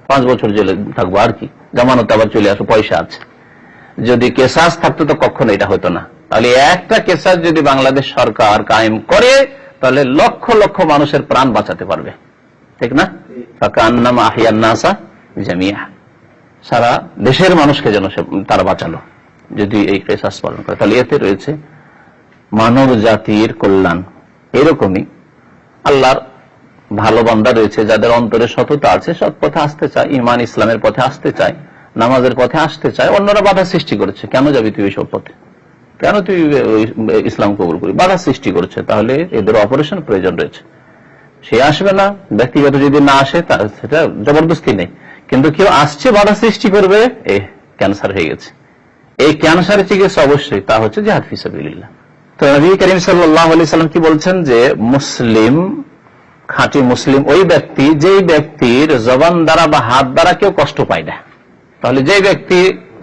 5 বছর জেলে থাকবো আর কি, জামানত আবার চলে আসো, পয়সা আছে। যদি কেসাস থাকতো তো কখনো এটা হতো না। তাহলে একটা কেসাস যদি বাংলাদেশ সরকার কায়েম করে, তাহলে লক্ষ লক্ষ মানুষের প্রাণ বাঁচাতে পারবে, ঠিক না? ফাকান্নামা আহিয়ান নাসা জামিয়া, সারা দেশের মানুষকে যেন তারা বাঁচালো যদি এই কেসাস পালন করে। তাহলে এতে রয়েছে মানব জাতির কল্যাণ। এরকমই আল্লাহর ভালো বান্দা রয়েছে যাদের অন্তরে সততা আছে, সৎ পথে আসতে চায়, ইমান ইসলামের পথে আসতে চায়, নামাজের পথে আসতে চায়। অন্যরা বাধা সৃষ্টি করেছে, কেন যাবি তুই এইসব পথে, কেন তুই ইসলাম কবুল করি, বাধা সৃষ্টি করছে। তাহলে এদের অপারেশন প্রয়োজন রয়েছে। সে আসবে না, ব্যক্তিগত যদি না আসে সেটা জবরদস্তি নেই, কিন্তু কেউ আসছে বাধা সৃষ্টি করবে, ক্যান্সার হয়ে গেছে। এই ক্যান্সারের চিকিৎসা অবশ্যই, তা হচ্ছে জিহাদ ফি সাবিলিল্লাহ। তো নবী করিম সাল্লাল্লাহু আলাইহি সাল্লাম কি বলছেন, যে মুসলিম, খাঁটি মুসলিম ওই ব্যক্তি যেই ব্যক্তির জবান দ্বারা বা হাত দ্বারা কেউ কষ্ট পায় না। তাহলে যে ব্যক্তি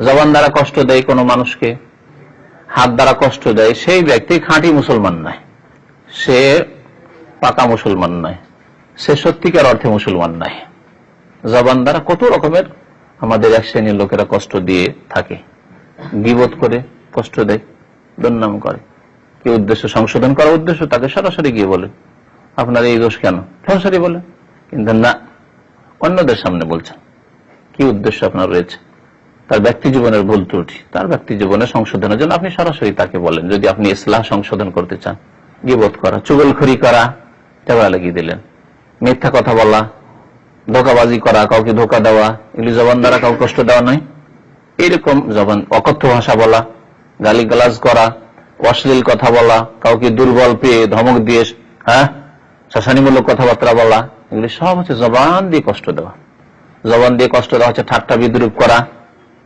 জবান দ্বারা কষ্ট দেয় কোনো মানুষকে, হাত দ্বারা কষ্ট দেয়, সেই ব্যক্তি খাঁটি মুসলমান নয়, সে পাকা মুসলমান নয়, সে সত্যিকার অর্থে মুসলমান নয়। জবান দ্বারা কত রকমের আমাদের এক শ্রেণীর লোকেরা কষ্ট দিয়ে থাকে, গীবত করে কষ্ট দেয়, দুর্নাম করে। কি উদ্দেশ্য? সংশোধন করার উদ্দেশ্য, তাকে সরাসরি গিয়ে বলে আপনার এই দোষ কেন, সরাসরি বলে, কিন্তু না, অন্যদের সামনে বলছেন। কি উদ্দেশ্য আপনার রয়েছে? তার ব্যক্তি জীবনের ভুল ত্রুটি, তার ব্যক্তি জীবনের সংশোধনের জন্য আপনি সরাসরি তাকে বলেন। যদি আপনি ইসলাহ সংশোধন করতে চান, গীবত করা, চুগলখড়ি করা, ঝগড়া লাগিয়ে দিলেন, মিথ্যা কথা বলা, ধোকাবাজি করা, কাউকে ধোকা দেওয়া, এগুলি জবান দ্বারা কাউকে কষ্ট দেওয়া নয়। এইরকম জবান, অকথ্য ভাষা বলা, গালিগালাজ করা, অশ্লীল কথা বলা, কাউকে দুর্বল পেয়ে ধমক দিয়ে শাসানিমূলক কথাবার্তা বলা, এগুলি সব হচ্ছে জবান দিয়ে কষ্ট দেওয়া। জবান দিয়ে কষ্ট দেওয়া হচ্ছে ঠাট্টা বিদ্রুপ করা,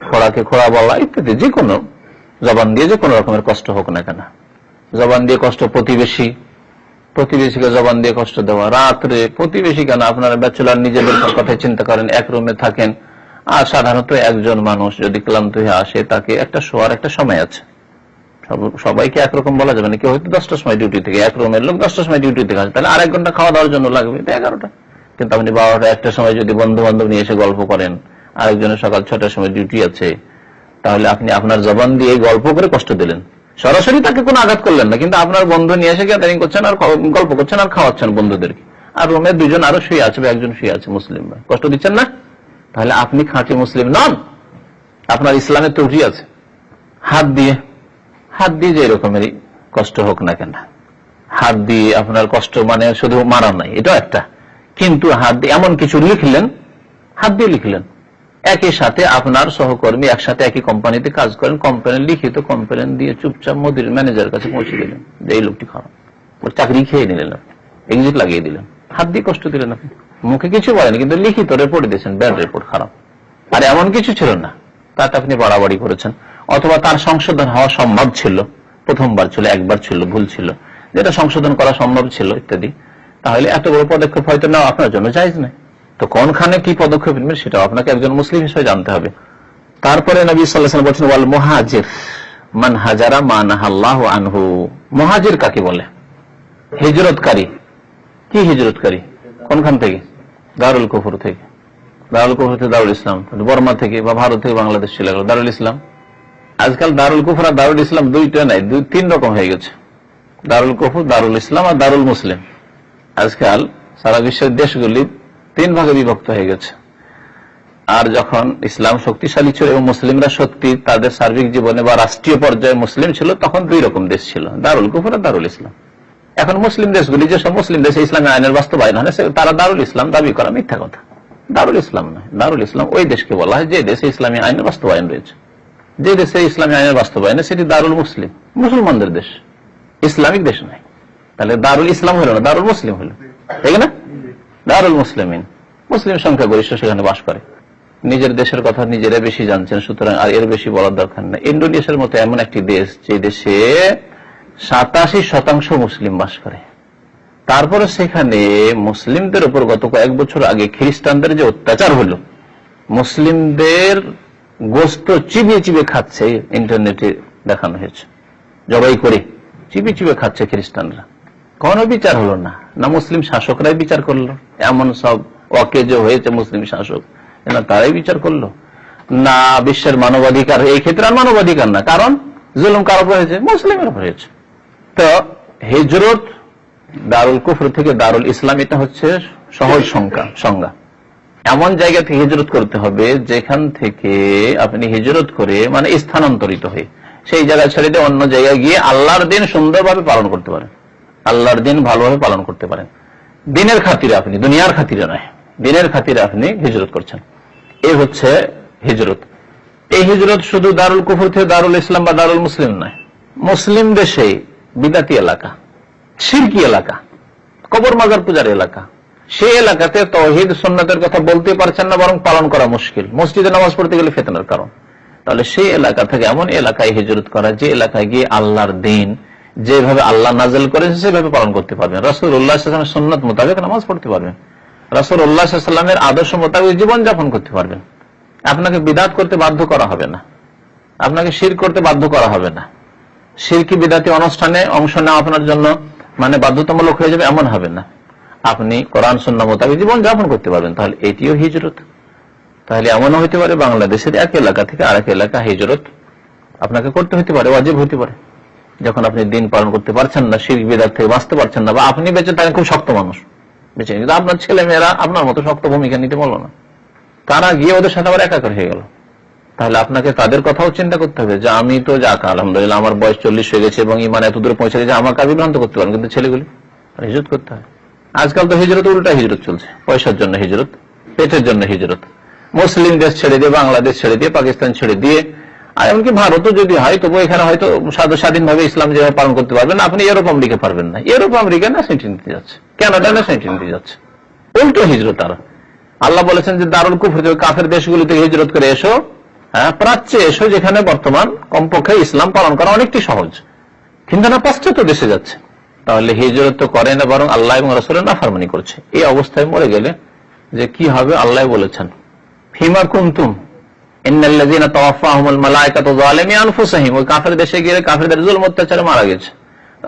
খোড়াকে খোড়া বলা ইত্যাদি। যে কোনো জবান দিয়ে যে কোনো রকমের কষ্ট হোক না কেন, জবান দিয়ে কষ্ট প্রতিবেশীকে জবান দিয়ে কষ্ট দেওয়া। রাত্রে প্রতিবেশী কেন, আপনারা ব্যাচেলর নিজেদের কথা চিন্তা করেন, এক রুমে থাকেন, আর সাধারণত একজন মানুষ যদি ক্লান্ত হয়ে আসে, তাকে একটা শোয়ার একটা সময় আছে। সবাইকে একরকম বলা যাবে না। কেউ হয়তো 10টার সময় ডিউটি থেকে, এক রুমের লোক 10টার সময় ডিউটি থেকে আসে, তাহলে আর 1 ঘন্টা খাওয়া দাওয়ার জন্য লাগবে 11টা। কিন্তু আপনি 12টা 1টার সময় যদি বন্ধু বান্ধব নিয়ে এসে গল্প করেন, আরেকজনের সকাল 6টার সময় ডিউটি আছে, তাহলে আপনি আপনার জবান দিয়ে গল্প করে কষ্ট দিলেন। সরাসরি তাকে কোনো আঘাত করলেন না, কিন্তু আপনার বন্ধু নিয়ে এসে গ্যাদারিং করছেন আর গল্প করছেন আর খাওয়াচ্ছেন বন্ধুদেরকে, আর রুমে 2 জন আরো শুয়ে আছে বা 1 জন শুয়ে আছে মুসলিম ভাই, কষ্ট দিচ্ছেন না? তাহলে আপনি খাঁটি মুসলিম নন, আপনার ইসলামের ত্রুটি আছে। হাত দিয়ে যে এরকমেরই কষ্ট হোক না কেন, হাত দিয়ে আপনার কষ্ট মানে শুধু মারা নাই, এটা একটা, কিন্তু হাত দিয়ে এমন কিছু লিখলেন, হাত দিয়ে লিখলেন, একই সাথে আপনার সহকর্মী একসাথে একই কোম্পানিতে কাজ করেন, কোম্পানির লিখিত কমপ্লেন দিয়ে চুপচাপ মুদির ম্যানেজারের কাছে পৌঁছে দিলেন যে এই লোকটি খারাপ, ওর চাকরি খেয়ে নিলেন, এক্সিট লাগিয়ে দিলেন, হাত দিয়ে কষ্ট দিলেন আপনি। মুখে কিছু বলেন, কিন্তু লিখিত রিপোর্ট দিয়েছেন, ব্যাড রিপোর্ট, খারাপ। আর এমন কিছু ছিল না, তাতে আপনি বাড়াবাড়ি করেছেন, অথবা তার সংশোধন হওয়া সম্ভব ছিল, প্রথমবার ছিল, একবার ছিল, ভুল ছিল, যেটা সংশোধন করা সম্ভব ছিল ইত্যাদি, তাহলে এত বড় পদক্ষেপ হয়তো নেওয়া আপনার জন্য জায়েজ নয়। তো কোনখানে কি পদক্ষেপ নেবেন সেটাও আপনাকে একজন মুসলিম হিসেবে জানতে হবে। তারপরে নবী সাল্লাল্লাহু আলাইহি ওয়াসাল্লাম বলেছেন, ওয়াল মুহাজির মান হাজারা মা নাহাল্লাহু আনহু। মুহাজির কাকে বলে? হিজরতকারী। কি হিজরতকারী? কোনখান থেকে? দারুল কুফর থেকে। দারুল কুফর থেকে দারুল ইসলাম, বর্মা থেকে বা ভারত থেকে বাংলাদেশ চলে গেল দারুল ইসলাম। আজকাল দারুল কুফর আর দারুল ইসলাম দুইটা নাই, 2-3 রকম হয়ে গেছে। দারুল কুফর, দারুল ইসলাম আর দারুল মুসলিম। আজকাল সারা বিশ্বের দেশগুলি 3 ভাগে বিভক্ত হয়ে গেছে। আর যখন ইসলাম শক্তিশালী ছিল এবং মুসলিমরা সত্যি তাদের সার্বিক জীবনে বা রাষ্ট্রীয় পর্যায়ে মুসলিম ছিল, তখন 2 রকম দেশ ছিল, দারুল কুফর আর দারুল ইসলাম। এখন মুসলিম দেশগুলি, যেসব মুসলিম দেশে ইসলামী আইনের বাস্তবায়ন হয়, তারা দারুল ইসলাম দাবি করা মিথ্যা কথা। দারুল ইসলাম নয়, দারুল ইসলাম ওই দেশকে বলা হয় যে দেশে ইসলামী আইনের বাস্তবায়ন রয়েছে। যে দেশে ইসলামী আইনের বাস্তবায়নে সেটি দারুল মুসলিম, মুসলমানদের দেশ, ইসলামিক দেশ নয়। তাহলে দারুল ইসলাম হলো না, দারুল মুসলিম হলো, ঠিক না? দারুল মুসলিমিন, মুসলিম সংখ্যাগরিষ্ঠ সেখানে বাস করে। নিজের দেশের কথা নিজেরা বেশি জানছেন, সুতরাং আর এর বেশি বলার দরকার নেই। ইন্ডোনেশিয়ার মতো এমন একটি দেশ, যে দেশে 87% মুসলিম বাস করে, তারপরে সেখানে মুসলিমদের উপর গত কয়েক বছর আগে খ্রিস্টানদের যে অত্যাচার হলো, মুসলিমদের গোস্ত চিবিয়ে চিবিয়ে খাচ্ছে, ইন্টারনেটে দেখানো হয়েছে, জবাই করে চিবিয়ে চিবিয়ে খাচ্ছে খ্রিস্টানরা। কোনো বিচার হলো না, না মুসলিম শাসকরাই বিচার করলো, এমন সব অকেজো হয়েছে মুসলিম শাসক, না তারাই বিচার করলো, না বিশ্বের মানবাধিকার, এই ক্ষেত্রে আর মানবাধিকার না, কারণ জুলুম কার উপর হয়েছে? মুসলিমের উপর হয়েছে। তো হিজরত দারুল কুফর থেকে দারুল ইসলাম, এটা হচ্ছে সহজ সংজ্ঞা। এমন জায়গা থেকে হিজরত করতে হবে যেখান থেকে আপনি হিজরত করে মানে স্থানান্তরিত হয়ে সেই জায়গা ছেড়ে দিয়ে অন্য জায়গায় গিয়ে আল্লাহর দিন সুন্দরভাবে পালন করতে পারেন, আল্লাহর দিন ভালোভাবে পালন করতে পারেন। দিনের খাতিরে আপনি, দুনিয়ার খাতিরে নয়, দিনের খাতিরে আপনি হিজরত করছেন, এই হচ্ছে হিজরত। এই হিজরত শুধু দারুল কুফর থেকে দারুল ইসলাম বা দারুল মুসলিম নয়, মুসলিম দেশে বিদাতি এলাকা, শিরকি এলাকা, কবর মাজার পূজার এলাকা, সেই এলাকাতে তাওহীদ সুন্নাতের কথা বলতে পারছেন না, বরং পালন করা মুশকিল, মসজিদে নামাজ পড়তে গেলে ফিতনার কারণ, তাহলে সেই এলাকা থেকে এমন এলাকায় হিজরত করা যে এলাকায় গিয়ে আল্লাহর দিন যেভাবে আল্লাহ নাযিল করেছে সেভাবে পালন করতে পারবেন, রাসূলুল্লাহ সাল্লাল্লাহু আলাইহি ওয়াসাল্লামের সুন্নাত মোতাবেক নামাজ পড়তে পারবেন, রাসূলুল্লাহ সাল্লাল্লাহু আলাইহি ওয়াসাল্লামের আদর্শ মোতাবেক জীবন যাপন করতে পারবেন। আপনাকে বিদআত করতে বাধ্য করা হবে না, আপনাকে শিরক করতে বাধ্য করা হবে না, শিরকি বিদআতি অনুষ্ঠানে অংশ নেওয়া আপনার জন্য মানে বাধ্যতামূলক হয়ে যাবে এমন হবে না, আপনি কোরআন সুন্নাহ মোতাবেক জীবন যাপন করতে পারবেন, তাহলে এটিও হিজরত। তাহলে এমনও হতে পারে বাংলাদেশের এক এলাকা থেকে আরেক এলাকা হিজরত আপনাকে করতে হতে পারে, ওয়াজিব হতে পারে, যখন আপনি দিন পালন করতে পারছেন না, শিরক বিদআত থেকে বাঁচতে পারছেন না, বা আপনি বেঁচে থাকেন খুব শক্ত মানুষ, বেঁচে, কিন্তু আপনার ছেলে মেয়েরা আপনার মতো শক্ত ভূমিকা নিতে বলো না, তারা গিয়ে ওদের সাথে আবার একাকার হয়ে গেল। তাহলে আপনাকে তাদের কথাও চিন্তা করতে হবে যে আমি তো যাক আলহামদুলিল্লাহ আমার বয়স 40 হয়ে গেছে এবং ইমান এত দূরে পৌঁছে গেছে, আমাকে বিভ্রান্ত করতে পারেন, কিন্তু ছেলেগুলি হিজরত করতে হয়। আজকাল তো হিজরত উল্টা হিজরত চলছে, পয়সার জন্য হিজরত, পেটের জন্য হিজরত, মুসলিম দেশ ছেড়ে দিয়ে, বাংলাদেশ ছেড়ে দিয়ে, পাকিস্তান ছেড়ে দিয়ে, আর এমনকি ভারতও যদি হয় তবু এখানে হয়তো স্বাধীনভাবে ইসলাম যেভাবে পালন করতে পারবেন না, আপনি ইউরোপ আমেরিকা পারবেন না। ইউরোপ আমেরিকা না সেন্টি নিতে যাচ্ছে, কানাডা না সেন্টি নিতে যাচ্ছে, উল্টো হিজরত। তারা আল্লাহ বলেছেন যে দারুল কুফর, কাফের দেশগুলি থেকে হিজরত করে এসো, প্রাচ্যে এসো, যেখানে বর্তমান কমপক্ষে ইসলাম পালন করা অনেকটি সহজ, কিন্তু না পাশ্চাত্য দেশে যাচ্ছে। তাহলে হিজরত তো করে না, বরং আল্লাহ এবং রাসূলের নাফরমানি করছে। এই অবস্থায় মরে গেলে যে কি হবে, আল্লাহ বলেছেন ফিমা কুনতুম ইন্নাল্লাযীনা তাওয়াফাহুমুল মালায়েকাতু যালিমি আনফুসিহিম, ওই কাফের দেশে গিয়ে কাফেরদের জুলম অত্যাচারে মারা গেছে।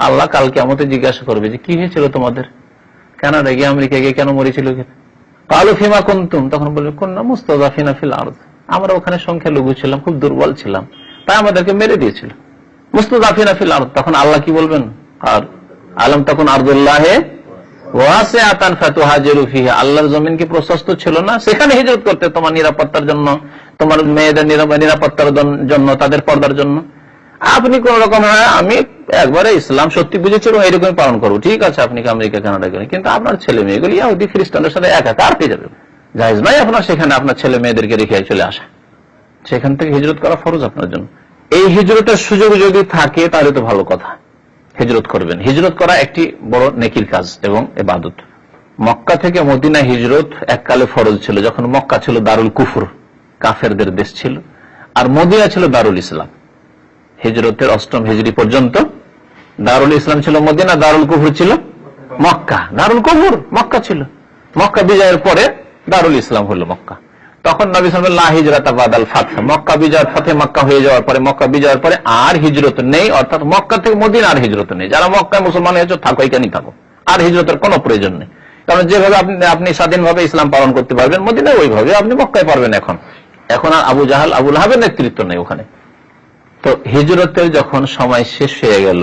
আল্লাহ কাল কিয়ামতে জিজ্ঞাসা করবে যে কি হয়েছিল তোমাদের, কানাডা গিয়ে আমেরিকা গিয়ে কেন মরেছিল? ক্বালু ফিমা কুনতুম, তখন বলবে কুননা মুস্তাযাফিনা ফিল আরদ, আমরা ওখানে সংখ্যালঘু ছিলাম, খুব দুর্বল ছিলাম, তাই আমাদেরকে মেরে দিয়েছিল। মুস্তাযাফিনা ফিল আরদ, তখন আল্লাহ কি বলবেন? আর আলম তাকুন আরদুল্লাহি ওয়াসিআতান ফাতুহাজিরু ফিহা, আল্লাহর জমিন কি প্রশস্ত ছিল না, সেখানে হিজরত করতে, তোমার নিরাপত্তার জন্য, তোমার মেয়েদের নিরাপত্তার জন্য, তাদের পর্দার জন্য। আপনি কোন রকম আমি একবারে ইসলাম সত্যি বুঝেছি এবং এরকম পালন করবো, ঠিক আছে, আপনি আমেরিকা কানাডা গেলেন, কিন্তু আপনার ছেলে মেয়েগুলি ইহুদি খ্রিস্টানদের সাথে একাকার হয়ে যাবে। জায়েজ নাই আপনার সেখানে আপনার ছেলে মেয়েদেরকে রেখে চলে আসা, সেখান থেকে হিজরত করা ফরজ আপনার জন্য। এই হিজরতের সুযোগ যদি থাকে তাহলে তো ভালো কথা, হিজরত করবেন। হিজরত করা একটি বড় নেকির কাজ এবং ইবাদত। মক্কা থেকে মদিনা হিজরত এককালে ফরজ ছিল, যখন মক্কা ছিল দারুল কুফর, কাফেরদের দেশ ছিল, আর মদিনা ছিল দারুল ইসলাম। হিজরতের 8ম হিজরি পর্যন্ত দারুল ইসলাম ছিল মদিনা, দারুল কুফর ছিল মক্কা। দারুল কুফর মক্কা ছিল, মক্কা বিজয়ের পরে দারুল ইসলাম হলো মক্কা। তখন নবী সাল্লাল্লাহু আলাইহি ওয়াসাল্লাম লা হিজরাতা বাদাল ফাতহ, মক্কা বিজয়, ফাতহে মক্কা হয়ে যাওয়ার পরে, মক্কা বিজয়ের পরে আর হিজরত নেই, অর্থাৎ মক্কা থেকে মদিনা আর হিজরত নেই। যারা মক্কায় মুসলমান হয়েছে থাকো, এখানেই থাকো, আর হিজরতের কোনো প্রয়োজন নেই। কারণ যেভাবে আপনি স্বাধীনভাবে ইসলাম পালন করতে পারবেন মদিনায়, ওইভাবে আপনি মক্কায় পারবেন। এখন আর আবু জাহাল, আবু লাহাবের নেতৃত্ব নেই ওখানে। তো হিজরতের যখন সময় শেষ হয়ে গেল,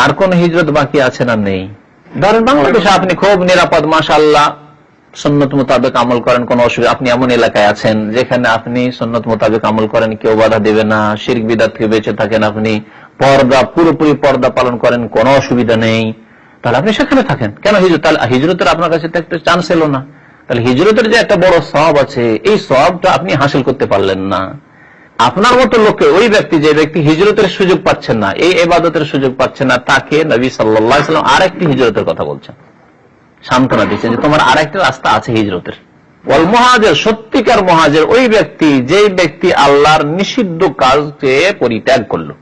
আর কোন হিজরত বাকি আছে না? নেই। ধরেন বাংলাদেশে আপনি খুব নিরাপদ, মাশাআল্লাহ, সুন্নত মোতাবেক আমল করেন, কোন অসুবিধা, আপনি এমন এলাকায় আছেন যেখানে আপনি সুন্নত মোতাবেক আমল করেন, কেউ বাধা দেবে না, শিরক বিদআত থেকে বেঁচে থাকেন, আপনি পর্দা, পুরোপুরি পর্দা পালন করেন, কোনো অসুবিধা নেই, তাহলে আপনি সেখানে থাকেন। কেন হিজরত? তাহলে হিজরতের আপনার কাছে তো একটা চান্স এলো না। তাহলে হিজরতের যে একটা বড় সওয়াব আছে, এই সওয়াবটা আপনি হাসিল করতে পারলেন না। আপনার মতো লোককে, ওই ব্যক্তি, যে ব্যক্তি হিজরতের সুযোগ পাচ্ছেন না, এই ইবাদতের সুযোগ পাচ্ছেন না, তাকে নবী সাল্লাল্লাহু আলাইহি ওয়াসাল্লাম আরেকটি হিজরতের কথা বলছেন, সান্ত্বনা দিচ্ছেন যে তোমার আরেকটা রাস্তা আছে হিজরতের। ওয়াল মুহাজির, সত্যিকার মুহাজির ওই ব্যক্তি, যে ব্যক্তি আল্লাহর নিষিদ্ধ কাজকে পরিত্যাগ করলো।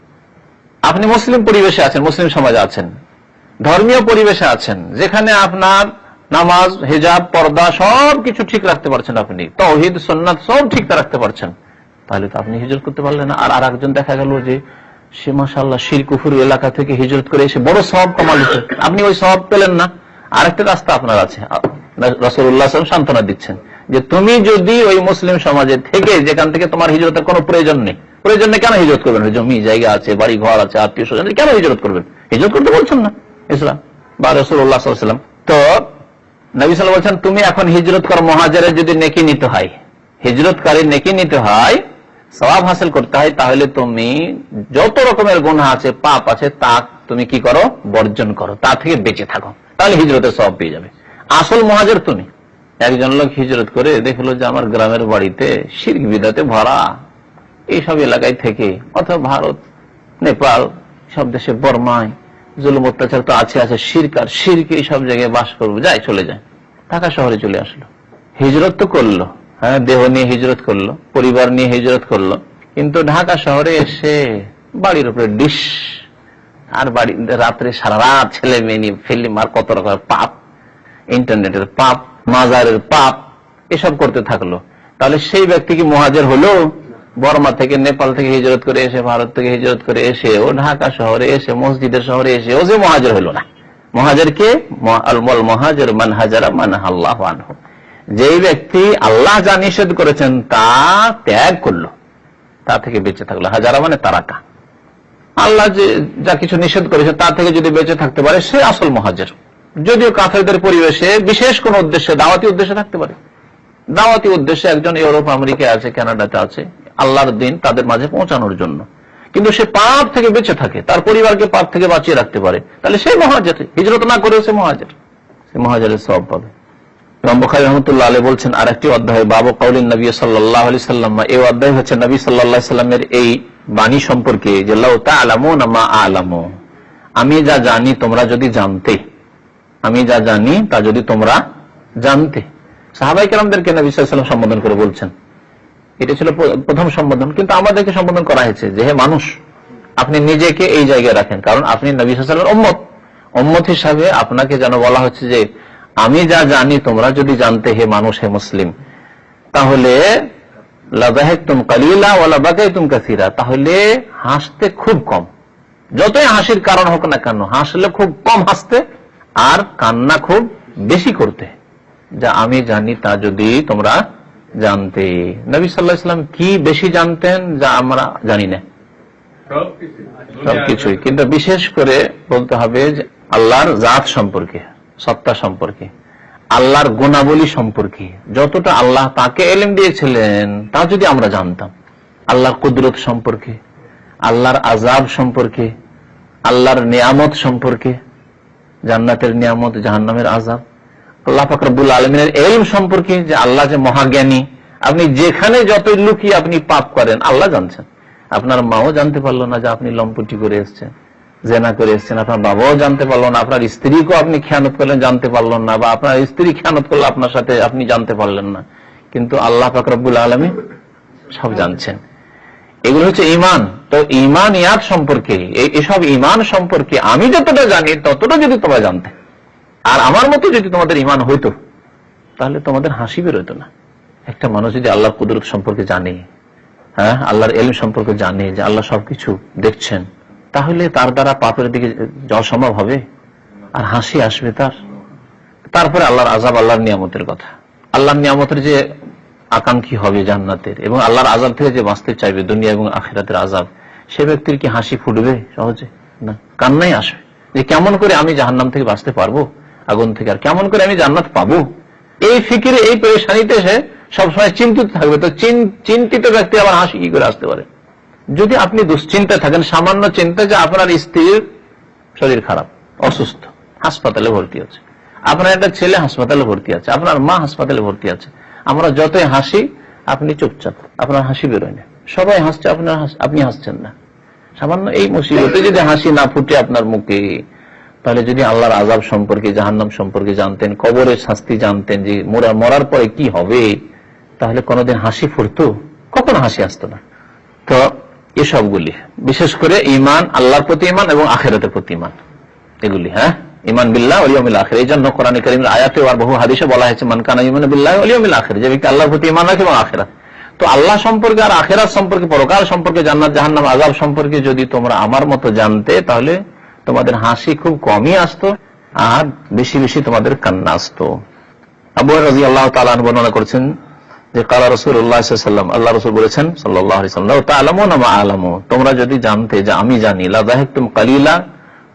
আপনি মুসলিম পরিবেশে আছেন, মুসলিম সমাজে আছেন, ধর্মীয় পরিবেশে আছেন, যেখানে আপনার নামাজ, হিজাব, পর্দা সবকিছু ঠিক রাখতে পারছেন, আপনি তাওহীদ সুন্নাত সব ঠিক রাখতে পারছেন, তাহলে তো আপনি হিজরত করতে পারলেন না। আর আরেকজন দেখা গেল যে সে মাশাআল্লাহ শিরক কুফর এলাকা থেকে হিজরত করে এসে বড় সওয়াব কামাচ্ছে, আপনি ওই সওয়াব পেলেন না। আরেকটা রাস্তা আপনার আছে, রাসূলুল্লাহ সাল্লাল্লাহু আলাইহি ওয়াসাল্লাম সান্ত্বনা দিচ্ছেন যে তুমি যদি ওই মুসলিম সমাজে থেকে, যেখান থেকে তোমার হিজরতের কোনো প্রয়োজন নেই, কেন হিজরত করবেন? জমি জায়গা আছে, বাড়ি ঘর আছে, আত্মীয় স্বজন, কেন হিজরত করবেন? হিজরত করতে বলছেন না ইসলাম বা রাসূলুল্লাহ সাল্লাল্লাহু আলাইহি ওয়াসাল্লাম। তো নবী সাল্লাল্লাহু আলাইহি ওয়াসাল্লাম তুমি এখন হিজরত কর, মুহাজিরের যদি নেকি নিতে হয়, হিজরতকারীর নেকি নিতে হয়, সওয়াব হাসিল করতে হয়, তাহলে তুমি যত রকমের গুনাহ আছে, পাপ আছে, তা তুমি কি করো? বর্জন করো, তা থেকে বেঁচে থাকো, তাহলে হিজরতের সওয়াব পেয়ে যাবে। আসল মুহাজির তুমি। একজন লোক হিজরত করে দেখলো যে আমার গ্রামের বাড়িতে শিরক বিদআতে ভরা, এইসব এলাকায় থেকে, অথবা ভারত, নেপাল, সব দেশে, বর্মায় জুলুম অত্যাচার তো আছে, শিরক এইসব জায়গায় বাস করবো, চলে যায়, ঢাকা শহরে চলে আসলো। হিজরত তো করলো, হ্যাঁ, দেহ নিয়ে হিজরত করলো, পরিবার নিয়ে হিজরত করলো, কিন্তু ঢাকা শহরে এসে বাড়ির উপরে ডিশ, আর বাড়ি রাত্রে সারা রাত ছেলে মেয়ে নিয়ে ফিল্ম, আর কত রকমের পাপ, ইন্টারনেটের পাপ, মাজারের পাপ, এসব করতে থাকলো। তাহলে সেই ব্যক্তি কি মুহাজির হলো? বর্মা থেকে, নেপাল থেকে হিজরত করে এসে, ভারত থেকে হিজরত করে এসে, ও ঢাকা শহরে এসে, মসজিদের শহরে এসে, ও যে মুহাজির হলো না। মুহাজির কে? আল মুহাজির মান হাজারা মান আল্লাহু আনহু, যেই ব্যক্তি আল্লাহ যা নিষেধ করেছেন তা ত্যাগ করলো, তা থেকে বেঁচে থাকলো। হাজারা মানে তারাকা, আল্লাহ যে যা কিছু নিষেধ করেছে তা থেকে যদি বেঁচে থাকতে পারে, সে আসল মুহাজির। যদিও কাফেরদের পরিবেশে বিশেষ কোন উদ্দেশ্যে, দাওয়াতি উদ্দেশ্যে থাকতে পারে, দাওয়াতি উদ্দেশ্যে একজন ইউরোপ আমেরিকায় আছে, কানাডাতে আছে, আল্লাহর দিন তাদের মাঝে পৌঁছানোর জন্য, কিন্তু সে পাপ থেকে বেঁচে থাকে, তার পরিবারকে পাপ থেকে বাঁচিয়ে রাখতে পারে, তাহলে সে মুহাজির। হিজরত না করেও সে মুহাজির, সে মুহাজিরের সওয়াব পাবে। ইমাম বুখারী রাহমাতুল্লাহ আলাইহি বলছেন আরেকটি অধ্যায়, বাবু কাউলিন নবী সাল্লাল্লাহু আলাইহি সাল্লাম, এই অধ্যায় হচ্ছে নবী সাল্লাল্লাহু আলাইহি সাল্লামের এই বাণী সম্পর্কে যে লাউ তা'লামুনা মা আ'লামু, আমি যা জানি তোমরা যদি জানতে, আমি যা জানি তা যদি তোমরা জানতে। সাহাবায়ে কেরামদেরকে নবী সাল্লাল্লাহু আলাইহি ওয়াসাল্লাম সম্বোধন করে বলছেন, এটা ছিল প্রথম সম্বোধন। কিন্তু আমাদেরকে সম্বোধন করা হয়েছে যে হে মানুষ, আপনি নিজেকে এই জায়গায় রাখেন, কারণ আপনি নবী সাল্লাল্লাহু আলাইহি ওয়াসাল্লামের উম্মত হিসাবে আপনাকে যেন বলা হচ্ছে যে আমি যা জানি তোমরা যদি জানতে হে মানুষ, হে মুসলিম, তাহলে লাযাহিকতুম কালিলা ওয়া লাবাকাইতুম কাসীরা, তাহলে হাসতে খুব কম, যতই হাসির কারণ হোক না কেন, হাসলে খুব কম হাসতে আর কান্না খুব বেশি করতে। যা আমি জানি তা যদি তোমরা জানতে। নবী সাল্লাল্লাহু আলাইহি ওয়াসাল্লাম কি বেশি জানতেন যা আমরা জানি না? সবকিছুই। কিন্তু বিশেষ করে বলতে হবে যে আল্লাহর জাত সম্পর্কে, সত্তা সম্পর্কে, আল্লাহর গুণাবলী সম্পর্কে, যতটা আল্লাহ তাকে ইলম দিয়েছিলেন তা যদি আমরা জানতাম, আল্লাহর কুদরত সম্পর্কে, আল্লাহর আযাব সম্পর্কে, আল্লাহর নিয়ামত সম্পর্কে, জান্নাতের নিয়ামত, জাহান্নামের আযাব, আল্লাহ পাক রব্বুল আলামিনের ইলম সম্পর্কে, যে আল্লাহ যে মহাজ্ঞানী, আপনি যেখানে যতই লুকিয়ে আপনি পাপ করেন আল্লাহ জানছেন। আপনার মাও জানতে পারলো না যে আপনি লম্পটি করে এসছেন, জেনা করে এসছেন, আপনার বাবাও জানতে পারলো না, আপনার স্ত্রীকেও আপনি খেয়ানত করলেন জানতে পারলেন না, বা আপনার স্ত্রী খেয়ানত করলে আপনার সাথে আপনি জানতে পারলেন না, কিন্তু আল্লাহ পাক রব্বুল আলামিন সব জানছেন। এগুলো হচ্ছে ঈমান। তো ঈমানিয়াত সম্পর্কে, এসব ঈমান সম্পর্কে আমি যতটা জানি ততটা যদি তোমরা জানতে, আর আমার মতো যদি তোমাদের ঈমান হইতো, তাহলে তোমাদের হাসি বেরোতো না। একটা মানুষ যদি আল্লাহর কুদরত সম্পর্কে জানে, হ্যাঁ, আল্লাহর ইলম সম্পর্কে জানে যে আল্লাহ সবকিছু দেখছেন, তাহলে তার দ্বারা পাপের দিকে যাওয়া সম্ভব হবে আর হাসি আসবে তার। তারপরে আল্লাহর আযাব, আল্লাহর নিয়ামতের কথা, আল্লাহর নিয়ামতের যে আকাঙ্ক্ষী হবে জান্নাতের, এবং আল্লাহর আযাব থেকে যে বাঁচতে চাইবে দুনিয়া এবং আখিরাতের আযাব, সে ব্যক্তির কি হাসি ফুটবে সহজে? না, কান্নাই আসবে যে কেমন করে আমি জাহান্নাম থেকে বাঁচতে পারবো, আগুন থেকে, আর কেমন করে আমি জান্নাত পাবো। এই ফিকিরে, এই পেরেশানিতে সে সবসময় চিন্তিত থাকবে। তো চিন্তিত ব্যক্তি আবার হাসি কি করে আসতে পারে? যদি আপনি দুশ্চিন্তায় থাকেন, সামান্য চিন্তা যে আপনার স্ত্রীর শরীর খারাপ, অসুস্থ, হাসপাতালে ভর্তি আছে, আপনার একটা ছেলে হাসপাতালে ভর্তি আছে, আপনার মা হাসপাতালে ভর্তি আছে, আমরা যতই হাসি আপনি চুপচাপ, আপনার হাসি বেরোয় না, সবাই হাসছে, আপনি হাসছেন না। সামান্য এই মুসিবতে যদি হাসি না ফুটে আপনার মুখে, তাহলে যদি আল্লাহর আযাব সম্পর্কে, জাহান্নাম সম্পর্কে জানতেন, কবরের শাস্তি জানতেন, যে মরার পরে কি হবে, তাহলে কোনোদিন হাসি ফুটতো? কখনো হাসি আসতো না। তো এসবগুলি বিশেষ করে ঈমান, আল্লাহর প্রতি ঈমান এবং আখিরাতের প্রতি ঈমান, এগুলি, হ্যাঁ, ঈমান বিল্লাহ ওয়াল ইয়াউমিল আখির। এই জন্য কোরআনে কারীমের আয়াতে আর বহু হাদিসে বলা হয়েছে মান কানা ইউমিনু বিল্লাহি ওয়াল ইয়াউমিল আখির, যে ব্যক্তি আল্লাহর প্রতি ঈমান রাখে এবং আখিরাত। তো আল্লাহ সম্পর্কে আর আখিরাত সম্পর্কে, পরকাল সম্পর্কে, জান্নাত জাহান্নাম আযাব সম্পর্কে যদি তোমরা আমার মতো জানতে, তাহলে তোমাদের হাসি খুব কমই আসতো আর বেশি বেশি তোমাদের কান্না আসতো। আবু হুরায়রা রাদিয়াল্লাহু তাআলা আনহু বর্ণনা করেছেন যে কালা রাসূলুল্লাহ সাল্লাল্লাহু আলাইহি ওয়াসাল্লাম, আল্লাহ রাসূল বলেছেন সাল্লাল্লাহু আলাইহি ওয়াসাল্লাম, তা'লামুনা মা আ'লামু, তোমরা যদি জানতে যে আমি জানি, লা যাহিকতুম কালিলা,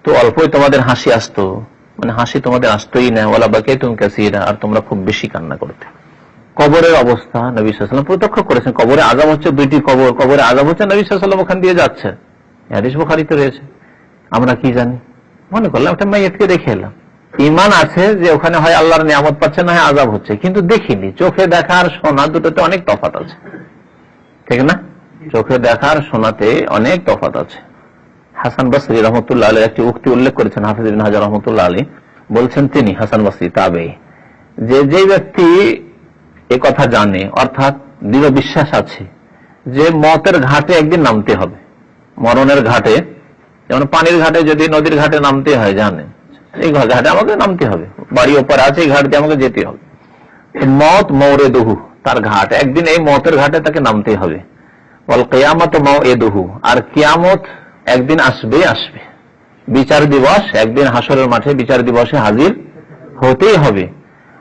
তো অল্পই তোমাদের হাসি আসতো, মানে হাসি তোমাদের আসতোই না, ওয়ালা বাকাইতুম কাসীরা, আর তোমরা খুব বেশি কান্না করতে। কবরের অবস্থা নবী সাল্লাল্লাহু আলাইহি ওয়াসাল্লাম প্রত্যক্ষ করেছেন। কবরে আযাব হচ্ছে দুইটি কবর, কবরে আযাব হচ্ছে নবী সাল্লাল্লাহু আলাইহি ওয়াসাল্লাম ওখান দিয়ে যাচ্ছে, হাদিস বুখারীতে রয়েছে। আমরা কি জানি, মনে করলাম একটা মাইয়াতকে দেখে এলাম, ঈমান আছে যে ওখানে হয় আল্লাহর নিয়ামত পাচ্ছে, না হয় আযাব হচ্ছে, কিন্তু দেখিনি। চোখে দেখা আর শোনা দুটোতে অনেক তফাৎ আছে, ঠিক না? চোখে দেখা আর শোনাতে অনেক তফাৎ আছে। হাসান বসরি রহমতুল্লাহ আলাইহি একটি উক্তি উল্লেখ করেছেন, হাফিজ ইবনে হাজার রহমতুল্লাহ আলাইহি বলছেন, তিনি হাসান বসরি তাবেঈ, যে ব্যক্তি এই কথা জানে, অর্থাৎ দৃঢ় বিশ্বাস আছে যে মতের ঘাটে একদিন নামতে হবে, মরণের ঘাটে, যেমন পানির ঘাটে যদি নদীর ঘাটে নামতে হয়, জানে এই ঘাটে আমাকে নামতে হবে, বাড়ি ওপারে আছে, এই ঘাট দিয়ে আমাকে যেতে হবে, মত মওরিদুহু, তার ঘাট, একদিন এই মতের ঘাটে তাকে নামতে হবে। ওয়াল কিয়ামাতু মাওইদুহু, আর কিয়ামত একদিন আসবে, বিচার দিবস, একদিন হাসরের মাঠে বিচার দিবসে হাজির হতেই হবে।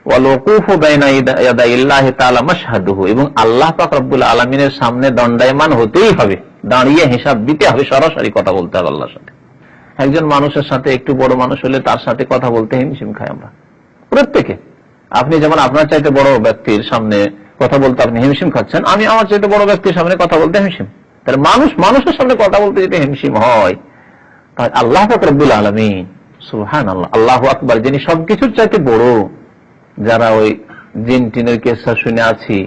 ওয়াল ওকুফু বাইনা ইয়াদাইল্লাহি তাআলা মাশহাদুহু, এবং আল্লাহ পাক রব্বুল আলামিনের সামনে দণ্ডায়মান হতেই হবে, দাঁড়িয়ে হিসাব দিতে হবে, সরাসরি কথা বলতে হবে আল্লাহর সাথে। একজন মানুষের সাথে, একটু বড় মানুষ হলে তার সাথে কথা বলতে হিমশিম খাই আমরা প্রত্যেকে। আপনি যেমন আপনার চাইতে বড় ব্যক্তির সামনে কথা বলতে আপনি হিমশিম খাচ্ছেন, আমি আমার চাইতে বড় ব্যক্তির সামনে কথা বলতে হিমশিম। তাহলে মানুষের সামনে কথা বলতে যদি হিমশিম হয়, তাহলে আল্লাহ পাক রব্বুল আলামিন সুবহানাল্লাহ, আল্লাহু আকবার, যিনি সবকিছুর চাইতে বড়। যারা ওই জিন টিনের কেসা শুনে আছি,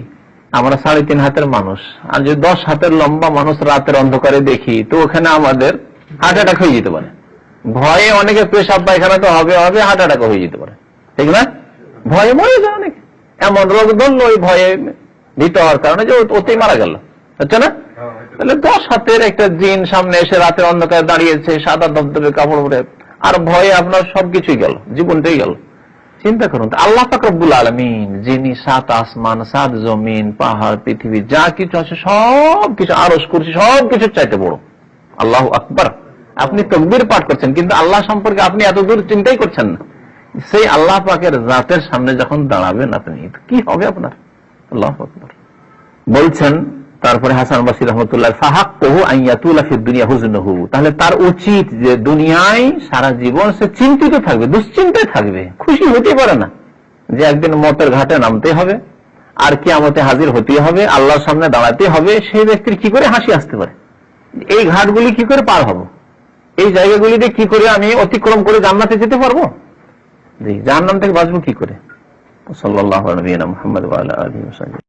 আমরা 3.5 হাতের মানুষ, আর যদি 10 হাতের লম্বা মানুষ রাতের অন্ধকারে দেখি, তো ওখানে আমাদের হার্ট অ্যাটাক হয়ে যেতে পারে। ভয়ে অনেকে পেশাব পায়খানা তো হবে, হার্ট অ্যাটাক হয়ে যেতে পারে, ঠিক না? ভয়ে মরে যায় অনেকে, এমন রোগ ধরলো ওই ভয়ে ভীত হওয়ার কারণে যে ওতেই মারা গেল, হচ্ছে না? তাহলে 10 হাতের একটা জিন সামনে এসে রাতের অন্ধকারে দাঁড়িয়েছে, সাদা ধবধবে কাপড় পরে, আর ভয়ে আপনার সবকিছুই গেল, জীবনটাই গেল। চিন্তা করুন, আল্লাহ পাক রব্বুল আলামিন, যিনি 7 আসমান, 7 জমিন, পাহাড়, পৃথিবী যা কিছু আছে সবকিছু, আরশ কুরসি সবকিছুর চাইতে বড়। আল্লাহু আকবার। আপনি তাকবীর পাঠ করছেন, কিন্তু আল্লাহ সম্পর্কে আপনি এত দূর চিন্তাই করছেন না। সেই আল্লাহ পাকের জাতের সামনে যখন দাঁড়াবেন আপনি, কি হবে আপনার? আল্লাহু আকবার। বলছেন তারপরে হাসান বসরি রহমতুল্লাহ, ফাহাক্কুহু আন ইয়াতুলা ফিদ দুনিয়া হুজনুহু, তাহলে তার উচিত যে দুনিয়ায় সারা জীবন সে চিন্তিত থাকবে, দুশ্চিন্তায় থাকবে, খুশি হতে পারে না যে একদিন মতের ঘাটে নামতে হবে, আর কিয়ামতে হাজির হতে হবে, আল্লাহর সামনে দাঁড়াতে হবে। সেই ব্যক্তির কি করে হাসি আসতে পারে? এই ঘাটগুলি কি করে পার হব, এই জায়গাগুলিতে কি করে আমি অতিক্রম করে জান্নাতে যেতে পারবো, জাহান্নাম থেকে বাঁচবো কি করে? সাল্লাল্লাহু আলাইহি ওয়া সাল্লাম।